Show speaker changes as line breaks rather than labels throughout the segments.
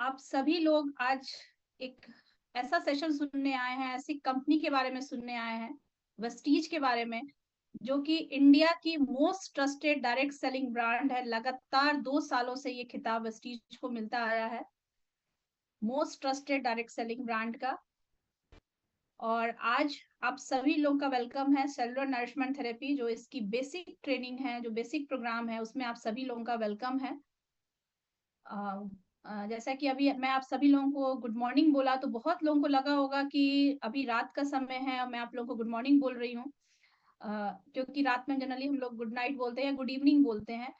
आप सभी लोग आज एक ऐसा सेशन सुनने आए हैं, ऐसी कंपनी के बारे में सुनने आए हैं, वेस्टीज के बारे में, जो कि इंडिया की most trusted direct selling brand है। लगातार 2 सालों से ये खिताब वेस्टीज को मिलता आया है, most trusted direct selling brand का। और आज आप सभी लोगों का वेलकम है सेलुलर नरिशमेंट थेरेपी, जो इसकी बेसिक ट्रेनिंग है, जो बेसिक प्रोग्राम है, उसमें आप सभी लोगों का वेलकम है। जैसा कि अभी मैं आप सभी लोगों को गुड मॉर्निंग बोला तो बहुत लोगों को लगा होगा कि अभी रात का समय है और मैं आप लोगों को गुड मॉर्निंग बोल रही हूँ। क्योंकि रात में जनरली हम लोग गुड नाइट बोलते हैं या गुड इवनिंग बोलते हैं,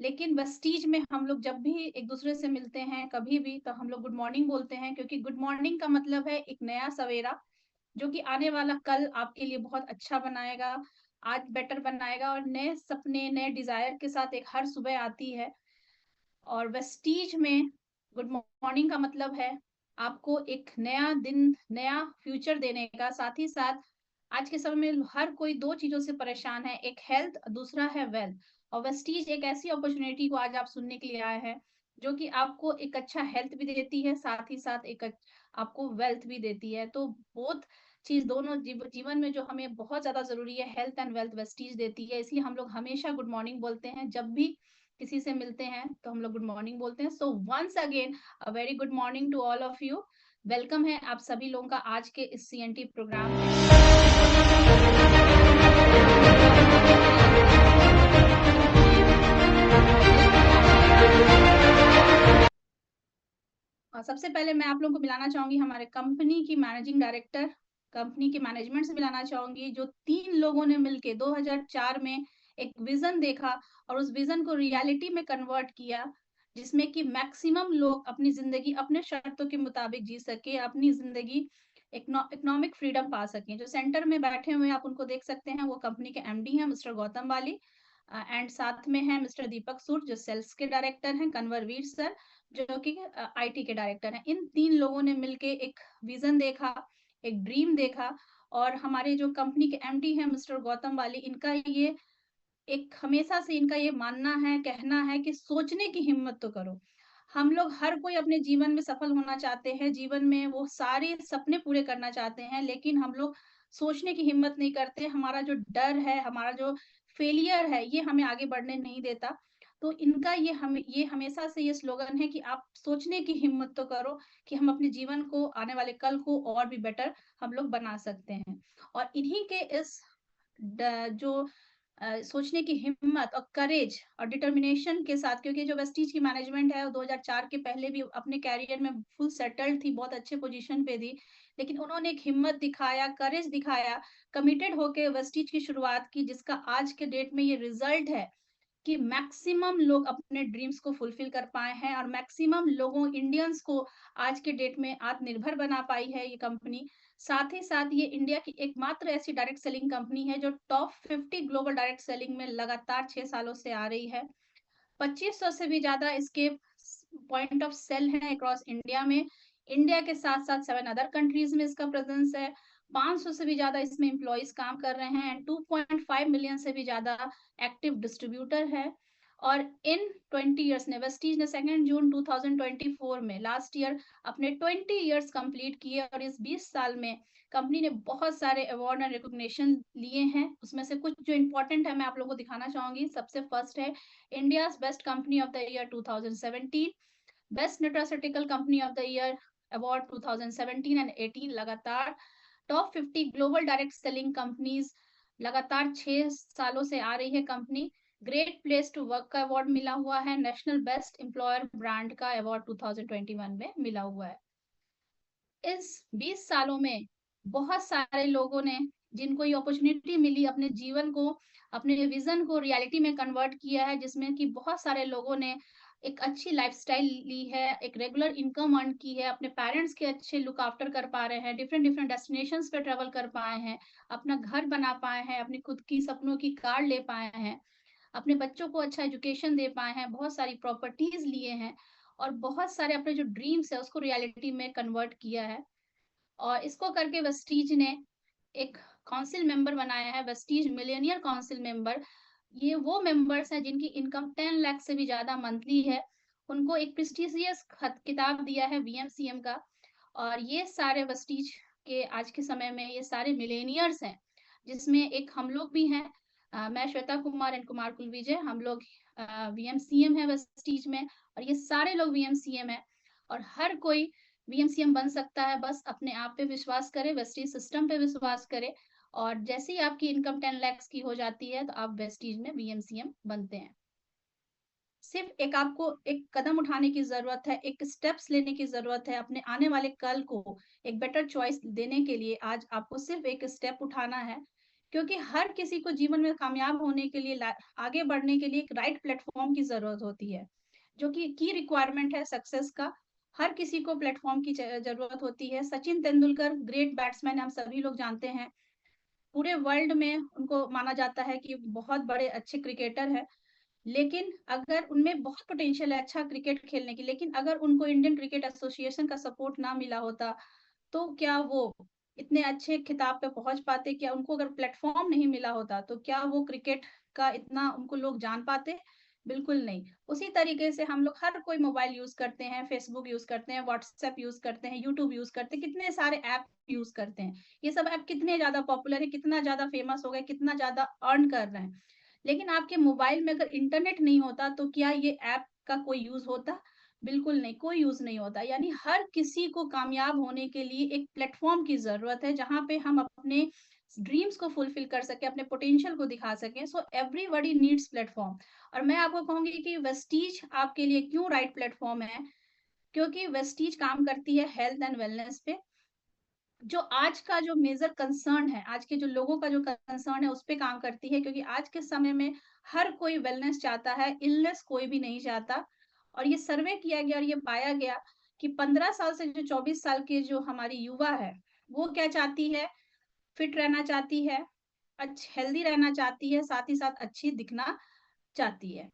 लेकिन वेस्टीज में हम लोग जब भी एक दूसरे से मिलते हैं कभी भी तो हम लोग गुड मॉर्निंग बोलते हैं, क्योंकि गुड मॉर्निंग का मतलब है एक नया सवेरा, जो कि आने वाला कल आपके लिए बहुत अच्छा बनाएगा, आज बेटर बनाएगा और नए सपने नए डिजायर के साथ एक हर सुबह आती है। और वेस्टीज में गुड मॉर्निंग का मतलब है आपको एक नया दिन, नया फ्यूचर देने का। साथ ही साथ आज के समय में हर कोई 2 चीज़ों से परेशान है, एक हेल्थ, दूसरा है वेल्थ। और वेस्टीज एक ऐसी अपॉर्च्युनिटी को आज आप सुनने के लिए आए हैं, जो कि आपको एक अच्छा हेल्थ भी देती है, साथ ही साथ आपको वेल्थ भी देती है। तो बोथ चीज़ दोनों जीवन में जो हमें बहुत ज़्यादा ज़रूरी है, हेल्थ एंड वेल्थ वेस्टीज देती है। इसलिए हम लोग हमेशा गुड मॉर्निंग बोलते हैं, जब भी किसी से मिलते हैं तो हम लोग गुड मॉर्निंग बोलते हैं। So once again a very good morning to all of you. Welcome है आप सभी लोगों का आज के इस सीएनटी प्रोग्राम में। सबसे पहले मैं आप लोगों को मिलाना चाहूंगी हमारे कंपनी की मैनेजिंग डायरेक्टर, कंपनी के मैनेजमेंट से मिलाना चाहूंगी, जो 3 लोगों ने मिलके 2004 में एक विजन देखा और उस विजन को रियलिटी में कन्वर्ट किया, जिसमें कि मैक्सिमम लोग अपनी जिंदगी अपने शर्तों के मुताबिक जी सके, अपनी जिंदगी इकोनॉमिक फ्रीडम पा सकें। जो सेंटर में बैठे हुए हैं आप उनको देख सकते हैं, वो कंपनी के एमडी हैं मिस्टर गौतम वाली, एंड साथ में है मिस्टर दीपक सूद जो सेल्स के डायरेक्टर हैं, कन्वरवीर सर जो कि आईटी के डायरेक्टर हैं। इन 3 लोगों ने मिलके एक विजन देखा, एक ड्रीम देखा। और हमारे जो कंपनी के एमडी हैं मिस्टर गौतम वाली, इनका ये एक हमेशा से इनका ये मानना है, कहना है कि सोचने की हिम्मत तो करो। हम लोग हर कोई अपने जीवन में सफल होना चाहते हैं, जीवन में वो सारे सपने पूरे करना चाहते हैं, लेकिन हम लोग सोचने की हिम्मत नहीं करते। हमारा जो डर है, हमारा जो फेलियर है, ये हमें आगे बढ़ने नहीं देता। तो इनका ये हमेशा से ये स्लोगन है कि आप सोचने की हिम्मत तो करो, कि हम अपने जीवन को, आने वाले कल को और भी बेटर हम लोग बना सकते हैं। और इन्हीं के इस जो सोचने की हिम्मत और करेज और डिटर्मिनेशन के साथ, क्योंकि जो वेस्टीज की मैनेजमेंट है वो 2004 के पहले भी अपने कैरियर में फुल सेटल्ड थी, बहुत अच्छे पोजीशन पे थी, लेकिन उन्होंने एक हिम्मत दिखाया, करेज दिखाया, कमिटेड होके वेस्टीज की शुरुआत की, जिसका आज के डेट में ये रिजल्ट है कि मैक्सिमम लोग अपने ड्रीम्स को फुलफिल कर पाए हैं और मैक्सिमम लोगों इंडियंस को आज के डेट में आत्मनिर्भर बना पाई है ये कंपनी। साथ ही साथ ये इंडिया की एकमात्र ऐसी डायरेक्ट सेलिंग कंपनी है जो टॉप 50 ग्लोबल डायरेक्ट सेलिंग में लगातार 6 सालों से आ रही है। 2500 से भी ज्यादा इसके पॉइंट ऑफ सेल हैं अक्रॉस इंडिया में। इंडिया के साथ साथ 7 अदर कंट्रीज में इसका प्रेजेंस है। 500 से भी ज्यादा इसमें एम्प्लॉइज काम कर रहे हैं एंड 2.5 मिलियन से भी ज्यादा एक्टिव डिस्ट्रीब्यूटर है। और इन 20 इयर्स ने वेस्टीज ने 2 जून 2024 में लास्ट ईयर अपने 20 इयर्स कंप्लीट किए, और इस 20 साल में कंपनी ने बहुत सारे अवार्ड एंड रिकॉग्निशन लिए हैं। उसमें से कुछ जो इंपॉर्टेंट है मैं आप लोगों को दिखाना चाहूंगी। सबसे फर्स्ट है India's best company of the year 2017, best nutraceutical company of the year award 2017 and 18, लगातार top 50 global direct selling companies लगातार 6 सालों से आ रही है company. Great place to work का अवार्ड मिला हुआ है, नेशनल बेस्ट एम्प्लॉयर ब्रांड का अवार्ड 2021 में मिला हुआ है। इस 20 सालों में बहुत सारे लोगों ने, जिनको ये अपॉर्चुनिटी मिली, अपने जीवन को, अपने विजन को रियलिटी में कन्वर्ट किया है, जिसमें कि बहुत सारे लोगों ने एक अच्छी लाइफस्टाइल ली है, एक रेगुलर इनकम अर्न की है, अपने पेरेंट्स के अच्छे लुक आफ्टर कर पा रहे हैं, डिफरेंट डिफरेंट डेस्टिनेशंस पे ट्रेवल कर पाए हैं, अपना घर बना पाए हैं, अपनी खुद की सपनों की कार ले पाए हैं, अपने बच्चों को अच्छा एजुकेशन दे पाए हैं, बहुत सारी प्रॉपर्टीज लिए हैं, और बहुत सारे अपने जो ड्रीम्स है उसको रियलिटी में कन्वर्ट किया है। और इसको करके वेस्टीज ने एक काउंसिल मेंबर बनाया है, वेस्टीज मिलियनियर काउंसिल मेंबर। ये वो मेंबर्स हैं जिनकी इनकम 10 लाख से भी ज्यादा मंथली है। उनको एक प्रेस्टिजियस किताब दिया है वीएमसीएम का। और ये सारे वेस्टीज के आज के समय में ये सारे मिलेनियर्स हैं, जिसमें एक हम लोग भी हैं। मैं श्वेता कुमार एंड कुमार कुलविजय, हम लोग वीएमसीएम है वेस्टीज में, और ये सारे लोग वीएमसीएम है। और हर कोई वीएमसीएम बन सकता है, बस अपने आप पे विश्वास करे, वेस्टीज सिस्टम पे विश्वास करे। और जैसे ही आपकी इनकम 10 लाख की हो जाती है तो आप वेस्टीज में वीएमसीएम बनते हैं। सिर्फ एक आपको एक कदम उठाने की जरूरत है, एक स्टेप्स लेने की जरूरत है अपने आने वाले कल को एक बेटर चॉइस देने के लिए। आज आपको सिर्फ एक स्टेप उठाना है, क्योंकि हर किसी को जीवन में कामयाब होने के लिए, आगे बढ़ने के लिए एक राइट प्लेटफॉर्म की जरूरत होती है, जो कि की रिक्वायरमेंट है सक्सेस का। हर किसी को प्लेटफॉर्म की जरूरत होती है। सचिन तेंदुलकर ग्रेट बैट्समैन, हम सभी लोग जानते हैं, पूरे वर्ल्ड में उनको माना जाता है कि बहुत बड़े अच्छे क्रिकेटर है। लेकिन अगर उनमें बहुत पोटेंशियल है अच्छा क्रिकेट खेलने की, लेकिन अगर उनको इंडियन क्रिकेट एसोसिएशन का सपोर्ट ना मिला होता, तो क्या वो इतने अच्छे खिताब पे पहुंच पाते? क्या उनको अगर प्लेटफॉर्म नहीं मिला होता तो क्या वो क्रिकेट का इतना उनको लोग जान पाते? बिल्कुल नहीं। उसी तरीके से हम लोग हर कोई मोबाइल यूज करते हैं, फेसबुक यूज करते हैं, व्हाट्सएप यूज करते हैं, यूट्यूब यूज करते हैं, कितने सारे ऐप यूज करते हैं। ये सब ऐप कितने ज्यादा पॉपुलर है, कितना ज्यादा फेमस हो गए, कितना ज्यादा अर्न कर रहे हैं। लेकिन आपके मोबाइल में अगर इंटरनेट नहीं होता तो क्या ये ऐप का कोई यूज होता? बिल्कुल नहीं, कोई यूज नहीं होता। यानी हर किसी को कामयाब होने के लिए एक प्लेटफॉर्म की जरूरत है, जहां पे हम अपने ड्रीम्स को फुलफिल कर सके, अपने पोटेंशियल को दिखा सकें। So everybody needs platform. और मैं आपको कहूंगी कि वेस्टीज आपके लिए क्यों राइट प्लेटफॉर्म है, क्योंकि वेस्टीज काम करती है हेल्थ एंड वेलनेस पे। जो आज का जो मेजर कंसर्न है, आज के जो लोगों का जो कंसर्न है, उस पे काम करती है। क्योंकि आज के समय में हर कोई वेलनेस चाहता है, इलनेस कोई भी नहीं चाहता। और ये सर्वे किया गया और ये पाया गया कि 15 साल से जो 24 साल के जो हमारी युवा है, वो क्या चाहती है? फिट रहना चाहती है, हेल्दी रहना चाहती है, साथ ही साथ अच्छी दिखना चाहती है।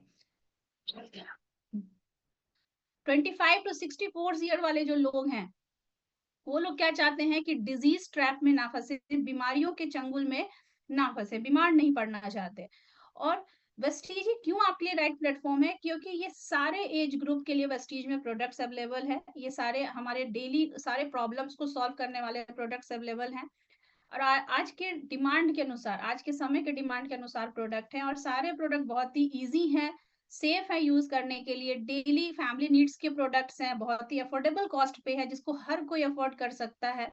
25 to 64 ईयर वाले जो लोग हैं, वो लोग क्या चाहते हैं कि डिजीज ट्रैप में ना फंसे, बीमारियों के चंगुल में ना फंसे, बीमार नहीं पड़ना चाहते। और वेस्टीज क्यों आपके लिए राइट प्लेटफॉर्म है? क्योंकि ये सारे एज ग्रुप के लिए वेस्टीज में प्रोडक्ट्स अवेलेबल है। ये सारे हमारे डेली सारे प्रॉब्लम्स को सॉल्व करने वाले प्रोडक्ट्स अवेलेबल हैं। और आज के डिमांड के अनुसार, आज के समय के डिमांड के अनुसार प्रोडक्ट है। और सारे प्रोडक्ट बहुत ही इजी हैं, सेफ है यूज करने के लिए, डेली फैमिली नीड्स के प्रोडक्ट्स हैं, बहुत ही अफोर्डेबल कॉस्ट पे है, जिसको हर कोई अफोर्ड कर सकता है।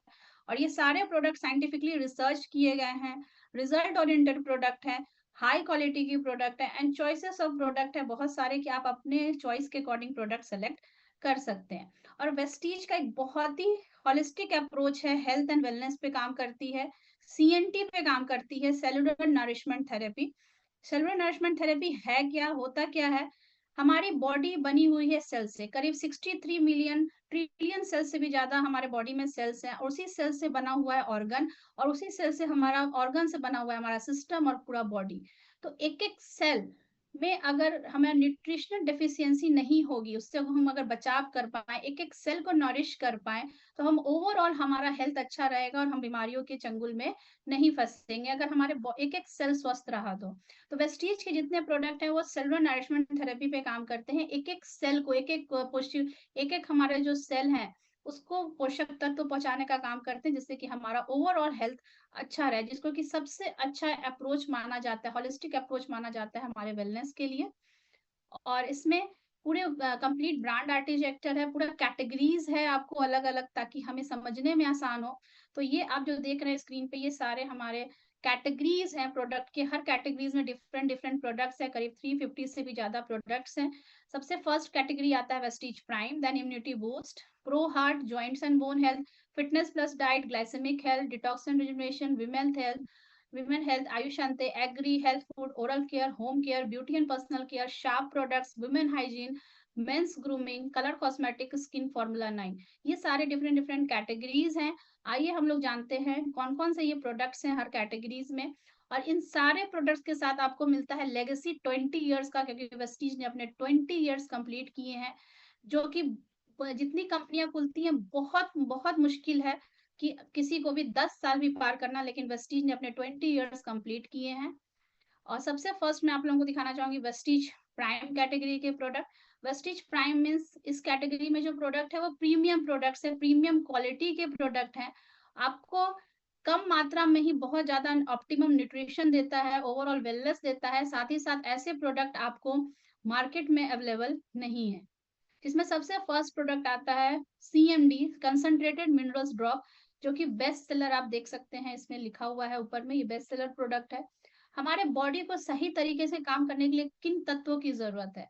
और ये सारे प्रोडक्ट साइंटिफिकली रिसर्च किए गए हैं, रिजल्ट ओरिएंटेड प्रोडक्ट है, हाई क्वालिटी की प्रोडक्ट है, एंड चॉइसेस ऑफ प्रोडक्ट है बहुत सारे, कि आप अपने चॉइस के अकॉर्डिंग प्रोडक्ट सेलेक्ट कर सकते हैं। और वेस्टीज का एक बहुत ही होलिस्टिक अप्रोच है, हेल्थ एंड वेलनेस पे काम करती है, सीएनटी पे काम करती है, cellular nourishment therapy. Cellular nourishment therapy है क्या, होता क्या है? हमारी बॉडी बनी हुई है सेल से, करीब 63 मिलियन ट्रिलियन सेल से भी ज्यादा हमारे बॉडी में सेल्स हैं। और उसी सेल से बना हुआ है ऑर्गन, और उसी सेल से हमारा ऑर्गन से बना हुआ है हमारा सिस्टम और पूरा बॉडी। तो एक एक सेल में अगर हमें न्यूट्रिशनल डेफिशिएंसी नहीं होगी, उससे हम अगर बचाव कर पाए, एक एक सेल को नरिश कर पाए, तो हम ओवरऑल हमारा हेल्थ अच्छा रहेगा और हम बीमारियों के चंगुल में नहीं फंसेंगे, अगर हमारे एक एक सेल स्वस्थ रहा तो वेस्टीज के जितने प्रोडक्ट है वो सेलुलर नरिशमेंट थेरेपी पे काम करते हैं। एक एक सेल को, एक एक पोषक, एक एक हमारे जो सेल है उसको पोषक तत्व तो पहुंचाने का काम करते हैं, जिससे कि हमारा ओवरऑल हेल्थ अच्छा रहे, जिसको कि सबसे अच्छा अप्रोच माना जाता है, होलिस्टिक अप्रोच माना जाता है हमारे वेलनेस के लिए। और इसमें पूरे कंप्लीट ब्रांड आर्किटेक्चर है, पूरा कैटेगरीज है आपको अलग अलग, ताकि हमें समझने में आसान हो। तो ये आप जो देख रहे हैं स्क्रीन पे, ये सारे हमारे कैटेगरीज हैं प्रोडक्ट के। हर कैटेगरीज में डिफरेंट डिफरेंट प्रोडक्ट्स है, करीब 350 से भी ज्यादा प्रोडक्ट्स हैं। सबसे फर्स्ट कैटेगरी आता है Vestige prime, then immunity boost, pro heart, joints and bone health, fitness plus diet, glycemic health, detox and rejuvenation, women health, Ayush Ante, agri, health food, oral care, home care, beauty and personal care, sharp products, women hygiene, mains grooming, colour cosmetic, skin formula 9। ये सारे different different categories हैं। आइए हम लोग जानते हैं कौन कौन से ये प्रोडक्ट्स हैं हर कैटेगरीज में। और इन सारे प्रोडक्ट्स के साथ आपको मिलता है लेगेसी 20 इयर्स का, क्योंकि वेस्टीज ने अपने 20 इयर्स कंप्लीट किए हैं, जो कि जितनी कंपनियां खुलती हैं बहुत बहुत मुश्किल है कि किसी को भी 10 साल भी पार करना, लेकिन वेस्टीज ने अपने 20 इयर्स कंप्लीट किए हैं। और सबसे फर्स्ट मैं आप लोगों को दिखाना चाहूंगी वेस्टीज प्राइम कैटेगरी के प्रोडक्ट। वेस्टीज प्राइम मीन्स इस कैटेगरी में जो प्रोडक्ट है वो प्रीमियम प्रोडक्ट्स है, प्रीमियम क्वालिटी के प्रोडक्ट हैं। आपको कम मात्रा में ही बहुत ज्यादा ऑप्टिमम न्यूट्रिशन देता है, ओवरऑल वेलनेस देता है। साथ ही साथ ऐसे प्रोडक्ट आपको मार्केट में अवेलेबल नहीं है। इसमें सबसे फर्स्ट प्रोडक्ट आता है CMD, कंसंट्रेटेड मिनरल्स ड्रॉप, जो कि बेस्ट सेलर आप देख सकते हैं, इसमें लिखा हुआ है ऊपर में, ये बेस्ट सेलर प्रोडक्ट है। हमारे बॉडी को सही तरीके से काम करने के लिए किन तत्वों की जरूरत है?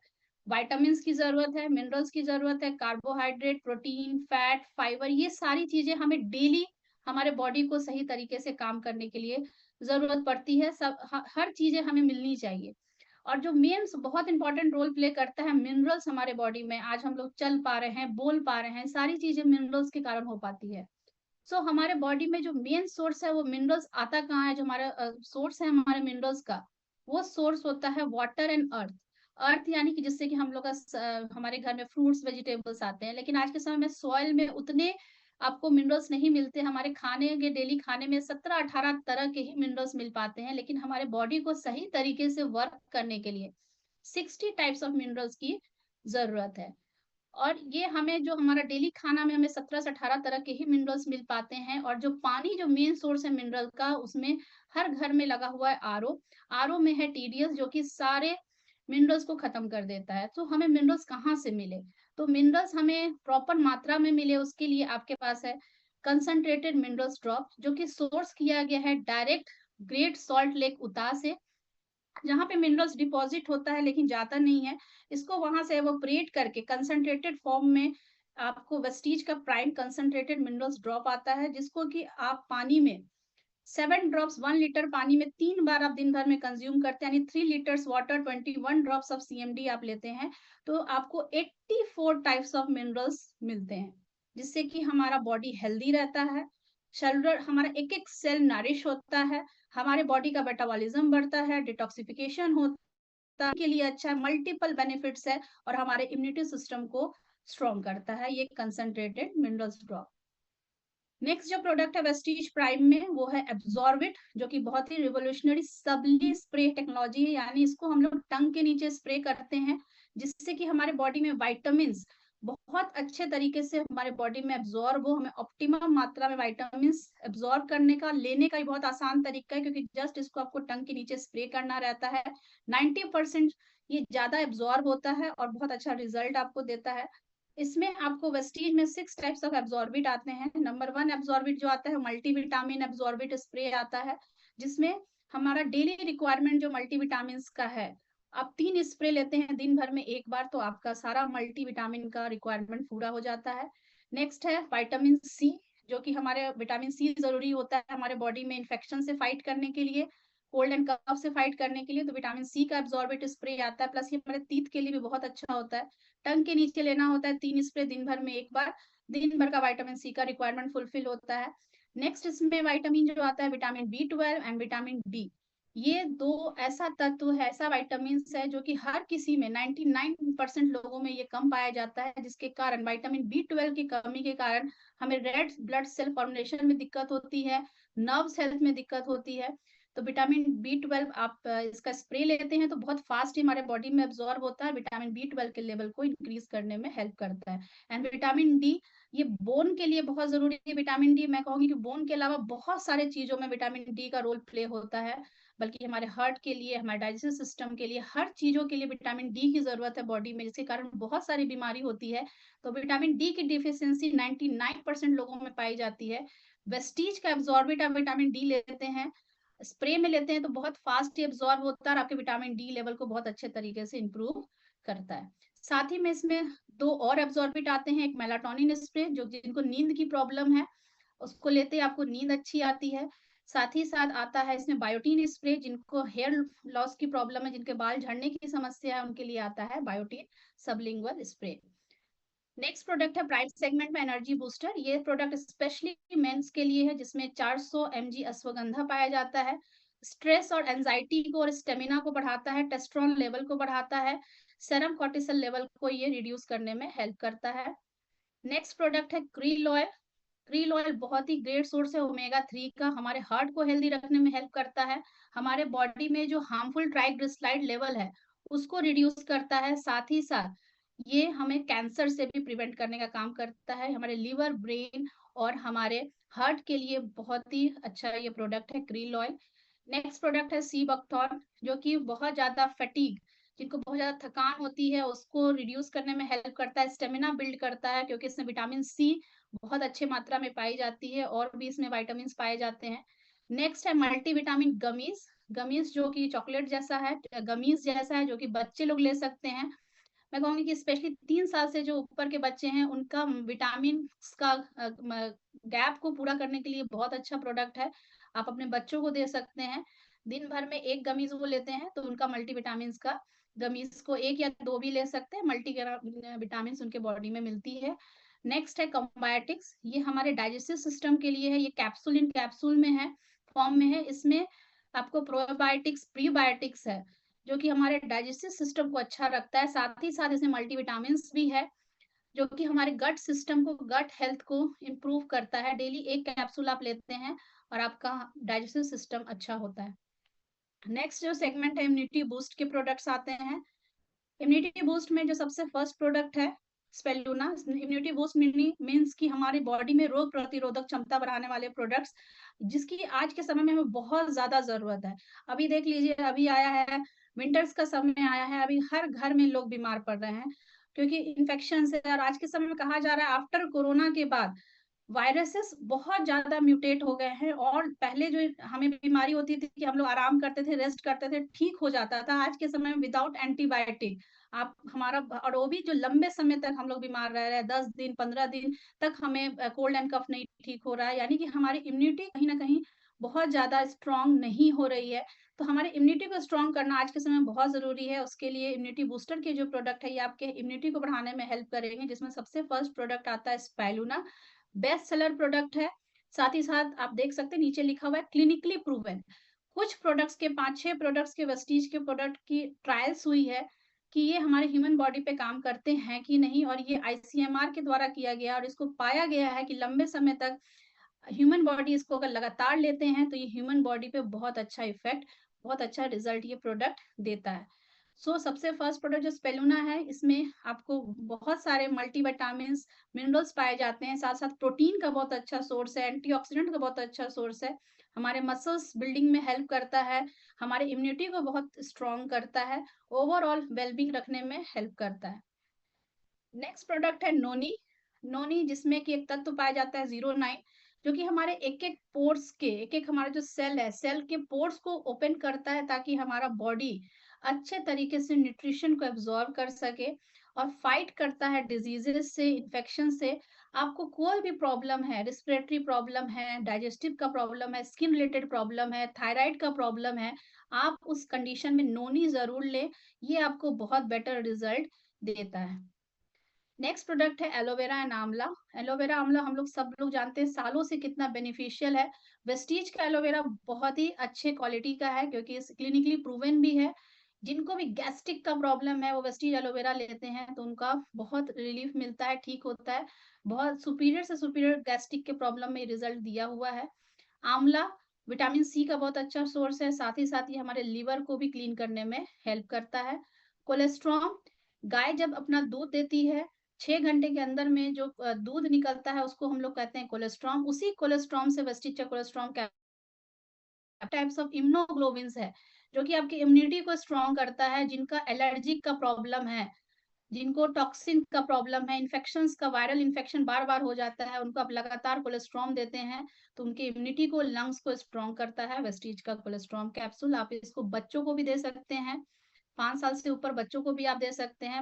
विटामिन्स की जरूरत है, मिनरल्स की जरूरत है, कार्बोहाइड्रेट, प्रोटीन, फैट, फाइबर, ये सारी चीजें हमें डेली हमारे बॉडी को सही तरीके से काम करने के लिए जरूरत पड़ती है। सब हर चीजें हमें मिलनी चाहिए। और जो मेन बहुत इंपॉर्टेंट रोल प्ले करता है मिनरल्स हमारे बॉडी में, आज हम लोग चल पा रहे हैं, बोल पा रहे हैं, सारी चीजें मिनरल्स के कारण हो पाती है। सो हमारे बॉडी में जो मेन सोर्स है वो मिनरल्स आता कहाँ है? जो हमारा सोर्स है हमारे मिनरल्स का, वो सोर्स होता है वाटर एंड अर्थ। अर्थ यानी कि जिससे कि हम लोग का हमारे घर में फ्रूट्स वेजिटेबल्स आते हैं, लेकिन आज के समय में सॉइल में उतने आपको मिनरल्स नहीं मिलते। हमारे खाने के डेली खाने में 17-18 तरह के ही मिनरल्स मिल पाते हैं, लेकिन हमारे बॉडी को सही तरीके से वर्क करने के लिए 60 टाइप्स ऑफ मिनरल्स की जरूरत है। और ये हमें जो हमारा डेली खाना में हमें 17 से 18 तरह के ही मिनरल्स मिल पाते हैं। और जो पानी जो मेन सोर्स है मिनरल का, उसमें हर घर में लगा हुआ है आरओ। आरओ में है TDS जो कि सारे मिनरल्स को खत्म कर देता है। तो हमें मिनरल्स कहाँ से मिले? तो मिनरल्स हमें प्रॉपर मात्रा में मिले, उसके लिए आपके पास है कंसंट्रेटेड मिनरल्स ड्रॉप, जो कि सोर्स किया गया है डायरेक्ट ग्रेट सॉल्ट लेक उता से, जहाँ पे मिनरल्स डिपॉजिट होता है लेकिन जाता नहीं है। इसको वहां से एवोपरेट करके कंसंट्रेटेड फॉर्म में आपको वेस्टीज का प्राइम कंसंट्रेटेड मिनरल्स ड्रॉप आता है, जिसको कि आप पानी में 7 ड्रॉप्स 1 लीटर पानी में 3 बार आप दिन भर में कंज्यूम करते हैं, यानी 3 litres water 21 drops of CMD आप लेते हैं, तो आपको 84 टाइप्स ऑफ मिनरल्स मिलते हैं, जिससे कि हमारा बॉडी हेल्दी रहता है, शरीर हमारा एक एक सेल नरिश होता है, हमारे बॉडी का मेटाबॉलिज्म बढ़ता है, डिटॉक्सिफिकेशन होता है, के लिए अच्छा है, मल्टीपल बेनिफिट्स है, और हमारे इम्यूनिटी सिस्टम को स्ट्रॉन्ग करता है ये कंसंट्रेटेड मिनरल्स ड्रॉप। नेक्स्ट जो प्रोडक्ट है वेस्टीज प्राइम में, वो है एब्जॉर्बिट, जो कि बहुत ही रिवोल्यूशनरी सबली स्प्रे टेक्नोलॉजी है। यानी इसको हम लोग टंग के नीचे स्प्रे करते हैं, जिससे कि हमारे बॉडी में विटामिन बहुत अच्छे तरीके से हमारे बॉडी में एब्जॉर्ब हो। हमें ऑप्टिमम मात्रा में विटामिन एब्जॉर्ब करने का, लेने का भी बहुत आसान तरीका है, क्योंकि जस्ट इसको आपको टंग के नीचे स्प्रे करना रहता है। 90% ये ज्यादा एब्जॉर्ब होता है और बहुत अच्छा रिजल्ट आपको देता है। इसमें आपको वेस्टीज में 6 टाइप्स ऑफ एब्जॉर्बिट आते हैं। नंबर 1 एब्जॉर्बिट जो आता है मल्टीविटामिन एब्जॉर्बिट स्प्रे आता है, जिसमें हमारा डेली रिक्वायरमेंट जो मल्टीविटामिन का है, आप 3 स्प्रे लेते हैं दिन भर में एक बार, तो आपका सारा मल्टीविटामिन का रिक्वायरमेंट पूरा हो जाता है। नेक्स्ट है विटामिन C, जो कि हमारे विटामिन C जरूरी होता है हमारे बॉडी में इन्फेक्शन से फाइट करने के लिए, कोल्ड एंड कफ से फाइट करने के लिए, तो विटामिन C का एब्जॉर्बिट स्प्रे आता है। प्लस ये हमारे तीत के लिए भी बहुत अच्छा होता है। टंग के नीचे लेना होता है, 3 स्प्रे दिन भर में एक बार, दिन भर का विटामिन C का रिक्वायरमेंट फुलफिल होता है। नेक्स्ट इसमें विटामिन जो आता है vitamin B12 and vitamin D, ये दो ऐसा तत्व है, ऐसा विटामिन है जो कि हर किसी में 99% लोगों में ये कम पाया जाता है, जिसके कारण विटामिन B12 की कमी के कारण हमें रेड ब्लड सेल फॉर्मेशन में दिक्कत होती है, नर्व्स हेल्थ में दिक्कत होती है। तो विटामिन B12 आप इसका स्प्रे लेते हैं तो बहुत फास्ट हमारे बॉडी में एब्जॉर्ब होता है, विटामिन B12 के लेवल को इंक्रीज करने में हेल्प करता है। एंड विटामिन D, ये बोन के लिए बहुत जरूरी है। विटामिन D मैं कहूंगी कि बोन के अलावा बहुत सारे चीजों में विटामिन D का रोल प्ले होता है, बल्कि हमारे हार्ट के लिए, हमारे डाइजेस्टिव सिस्टम के लिए, हर चीजों के लिए विटामिन D की जरूरत है बॉडी में, जिसके कारण बहुत सारी बीमारी होती है। तो विटामिन D की डिफिशियंसी 99% लोगों में पाई जाती है। वेस्टीज का एब्जॉर्बिट आप विटामिन D लेते हैं, स्प्रे में लेते हैं, तो बहुत फास्ट एब्जॉर्ब होता है और आपके विटामिन D लेवल को बहुत अच्छे तरीके से इंप्रूव करता है। साथ ही में इसमें 2 और एब्जॉर्बिट आते हैं, एक मेलाटोनिन स्प्रे, जो जिनको नींद की प्रॉब्लम है उसको लेते हैं आपको नींद अच्छी आती है। साथ ही साथ आता है इसमें बायोटीन स्प्रे, जिनको हेयर लॉस की प्रॉब्लम है, जिनके बाल झड़ने की समस्या है, उनके लिए आता है biotin sublingual spray. Next product है प्राइस सेगमेंट में एनर्जी बूस्टर। ये प्रोडक्ट स्पेशली मेंस के लिए है, जिसमें 400 mg अश्वगंधा पाया जाता है। स्ट्रेस और एंजाइटी को और स्टेमिना को बढ़ाता है, टेस्टोस्टेरोन लेवल को बढ़ाता है, सेरम कॉर्टिसोल लेवल को ये रिड्यूस करने में हेल्प करता है। नेक्स्ट प्रोडक्ट है क्रील ऑयल। क्रील ऑयल बहुत ही ग्रेट सोर्स है ओमेगा 3 का, हमारे हार्ट को हेल्दी रखने में हेल्प करता है, हमारे बॉडी में जो हार्मफुल ट्राइग्लिसराइड लेवल है उसको रिड्यूस करता है। साथ ही साथ ये हमें कैंसर से भी प्रिवेंट करने का काम करता है। हमारे लिवर, ब्रेन और हमारे हार्ट के लिए बहुत ही अच्छा ये प्रोडक्ट है क्रिल ऑयल। नेक्स्ट प्रोडक्ट है सी बकथॉर्न, जो कि बहुत ज़्यादा फटीग, जिनको बहुत ज़्यादा थकान होती है, उसको रिड्यूस करने में हेल्प करता है, स्टेमिना बिल्ड करता है, क्योंकि इसमें विटामिन सी बहुत अच्छी मात्रा में पाई जाती है और भी इसमें विटामिन्स पाए जाते हैं। नेक्स्ट है मल्टीविटामिन गमीज़, गमीज़ जो कि चॉकलेट जैसा है, गमीज़ जैसा है, जो कि बच्चे लोग ले सकते हैं। मैं कहूँगी कि स्पेशली 3 साल से जो ऊपर के बच्चे हैं, उनका विटामिन्स का गैप को पूरा करने के लिए बहुत अच्छा प्रोडक्ट है। आप अपने बच्चों को दे सकते हैं। दिन भर में 1 गमीज़ वो लेते हैं, तो उनका मल्टीविटामिन्स का गमीज़ को 1 या 2 भी ले सकते हैं, विटामिन्स उनके बॉडी में मिलती है। नेक्स्ट है कंबायोटिक्स, ये हमारे डाइजेस्टिव सिस्टम के लिए है, ये कैप्सूल इन कैप्सूल में है, फॉर्म में है। इसमें आपको प्रोबायोटिक्स, प्रीबायोटिक्स है, जो कि हमारे डाइजेस्टिव सिस्टम को अच्छा रखता है। साथ ही साथ इसमें मल्टीविटामिन्स भी है, जो कि हमारे गट सिस्टम को, गट हेल्थ को इम्प्रूव करता है। डेली 1 कैप्सूल आप लेते हैं और आपका डाइजेस्टिव सिस्टम अच्छा होता है। नेक्स्ट जो सेगमेंट है, इम्यूनिटी बूस्ट के प्रोडक्ट्स आते हैं। इम्यूनिटी बूस्ट में जो सबसे फर्स्ट प्रोडक्ट है स्पेलुना। इम्यूनिटी बूस्ट मीन्स कि हमारी बॉडी में रोग प्रतिरोधक क्षमता बढ़ाने वाले प्रोडक्ट्स, जिसकी आज के समय में हमें बहुत ज्यादा जरूरत है। अभी देख लीजिए, अभी आया है विंटर्स का समय आया है, अभी हर घर में लोग बीमार पड़ रहे हैं क्योंकि इन्फेक्शन से। और आज के समय में कहा जा रहा है आफ्टर कोरोना के बाद वायरसेस बहुत ज़्यादा म्यूटेट हो गए हैं, और पहले जो हमें बीमारी होती थी कि हम लोग आराम करते थे, रेस्ट करते थे, ठीक हो जाता था। आज के समय में विदाउट एंटीबायोटिक आप हमारा, और वो भी जो लंबे समय तक हम लोग बीमार रह रहे हैं, 10 दिन 15 दिन तक हमें कोल्ड एंड कफ नहीं ठीक हो रहा है, यानी कि हमारी इम्यूनिटी कहीं ना कहीं बहुत ज्यादा स्ट्रांग नहीं हो रही है। तो हमारी इम्यूनिटी को स्ट्रांग करना आज के समय में बहुत जरूरी है। उसके लिए इम्यूनिटी बूस्टर के जो प्रोडक्ट है, ये आपके इम्यूनिटी को बढ़ाने में हेल्प करेंगे, जिसमें सबसे फर्स्ट प्रोडक्ट आता है स्पाइलूना। बेस्ट सेलर प्रोडक्ट है। साथ ही साथ आप देख सकते हैं नीचे लिखा हुआ है क्लिनिकली प्रूवन। कुछ प्रोडक्ट्स के 5-6 प्रोडक्ट्स के, वेस्टीज के प्रोडक्ट की ट्रायल्स हुई है कि ये हमारे ह्यूमन बॉडी पे काम करते हैं कि नहीं, और ये आईसीएमआर के द्वारा किया गया और इसको पाया गया है कि लंबे समय तक ह्यूमन बॉडी इसको अगर लगातार लेते हैं तो ये ह्यूमन बॉडी पे बहुत अच्छा इफेक्ट, बहुत अच्छा रिजल्ट ये प्रोडक्ट देता है। सबसे फर्स्ट प्रोडक्ट जो स्पेलुना है, इसमें आपको बहुत सारे मल्टीविटामिन मिनरल्स पाए जाते हैं, साथ साथ प्रोटीन का बहुत अच्छा सोर्स है, एंटीऑक्सीडेंट का बहुत अच्छा सोर्स है, हमारे मसल्स बिल्डिंग में हेल्प करता है, हमारे इम्यूनिटी को बहुत स्ट्रॉन्ग करता है, ओवरऑल वेलबींग रखने में हेल्प करता है। नेक्स्ट प्रोडक्ट है नोनी। नोनी जिसमें कि एक तत्व पाया जाता है 09, जो कि हमारे एक एक पोर्स के, एक एक हमारा जो सेल है, सेल के पोर्स को ओपन करता है ताकि हमारा बॉडी अच्छे तरीके से न्यूट्रिशन को एब्जॉर्ब कर सके और फाइट करता है डिजीजेस से, इन्फेक्शन से। आपको कोई भी प्रॉब्लम है, रिस्पिरेटरी प्रॉब्लम है, डाइजेस्टिव का प्रॉब्लम है, स्किन रिलेटेड प्रॉब्लम है, थायराइड का प्रॉब्लम है, आप उस कंडीशन में नोनी जरूर लें। ये आपको बहुत बेटर रिजल्ट देता है। नेक्स्ट प्रोडक्ट है एलोवेरा एंड आंवला। एलोवेरा आंवला हम लोग सब लोग जानते हैं सालों से कितना बेनिफिशियल है। वेस्टीज का एलोवेरा बहुत ही अच्छे क्वालिटी का है, क्योंकि क्लिनिकली प्रूवन भी है। जिनको भी गैस्ट्रिक का प्रॉब्लम है, वो वेस्टीज एलोवेरा लेते हैं तो उनका बहुत रिलीफ मिलता है, ठीक होता है। बहुत सुपीरियर से सुपीरियर गैस्ट्रिक के प्रॉब्लम में रिजल्ट दिया हुआ है। आंवला विटामिन सी का बहुत अच्छा सोर्स है, साथ ही साथ ये हमारे लीवर को भी क्लीन करने में हेल्प करता है। कोलेस्ट्रॉम, गाय जब अपना दूध देती है, 6 घंटे के अंदर में जो दूध निकलता है उसको हम लोग कहते हैं कोलेस्ट्रॉम। उसी कोलेस्ट्रॉम से Vestige colostrum types of immunoglobins है, जो कि आपकी इम्यूनिटी को स्ट्रॉन्ग करता है। जिनका एलर्जिक का प्रॉब्लम है, जिनको टॉक्सिन का प्रॉब्लम है, इन्फेक्शंस का, वायरल इन्फेक्शन बार बार हो जाता है, उनको आप लगातार कोलेस्ट्रॉम देते हैं तो उनकी इम्यूनिटी को, लंग्स को स्ट्रॉन्ग करता है वेस्टीज का कोलेस्ट्रॉम कैप्सूल। आप इसको बच्चों को भी दे सकते हैं, 5 साल से ऊपर बच्चों को भी आप दे सकते हैं,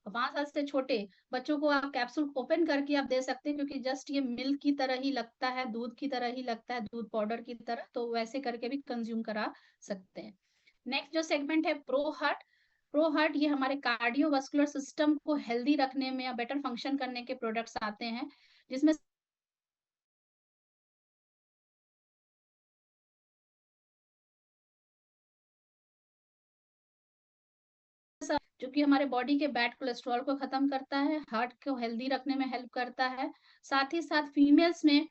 और 5 साल से छोटे बच्चों को आप कैप्सूल ओपन करके आप दे सकते हैं, क्योंकि जस्ट ये मिल्क की तरह ही लगता है, दूध की तरह ही लगता है, दूध पाउडर की तरह, तो वैसे करके भी कंज्यूम करा सकते हैं। नेक्स्ट जो सेगमेंट है प्रो हार्ट। प्रो हार्ट ये हमारे कार्डियोवास्कुलर सिस्टम को हेल्दी रखने में या बेटर फंक्शन करने के प्रोडक्ट्स आते हैं, जिसमें जो कि हमारे बॉडी के बैड कोलेस्ट्रॉल को खत्म करता है, हार्ट को हेल्दी रखने में हेल्प करता है। साथ ही साथ फीमेल्स में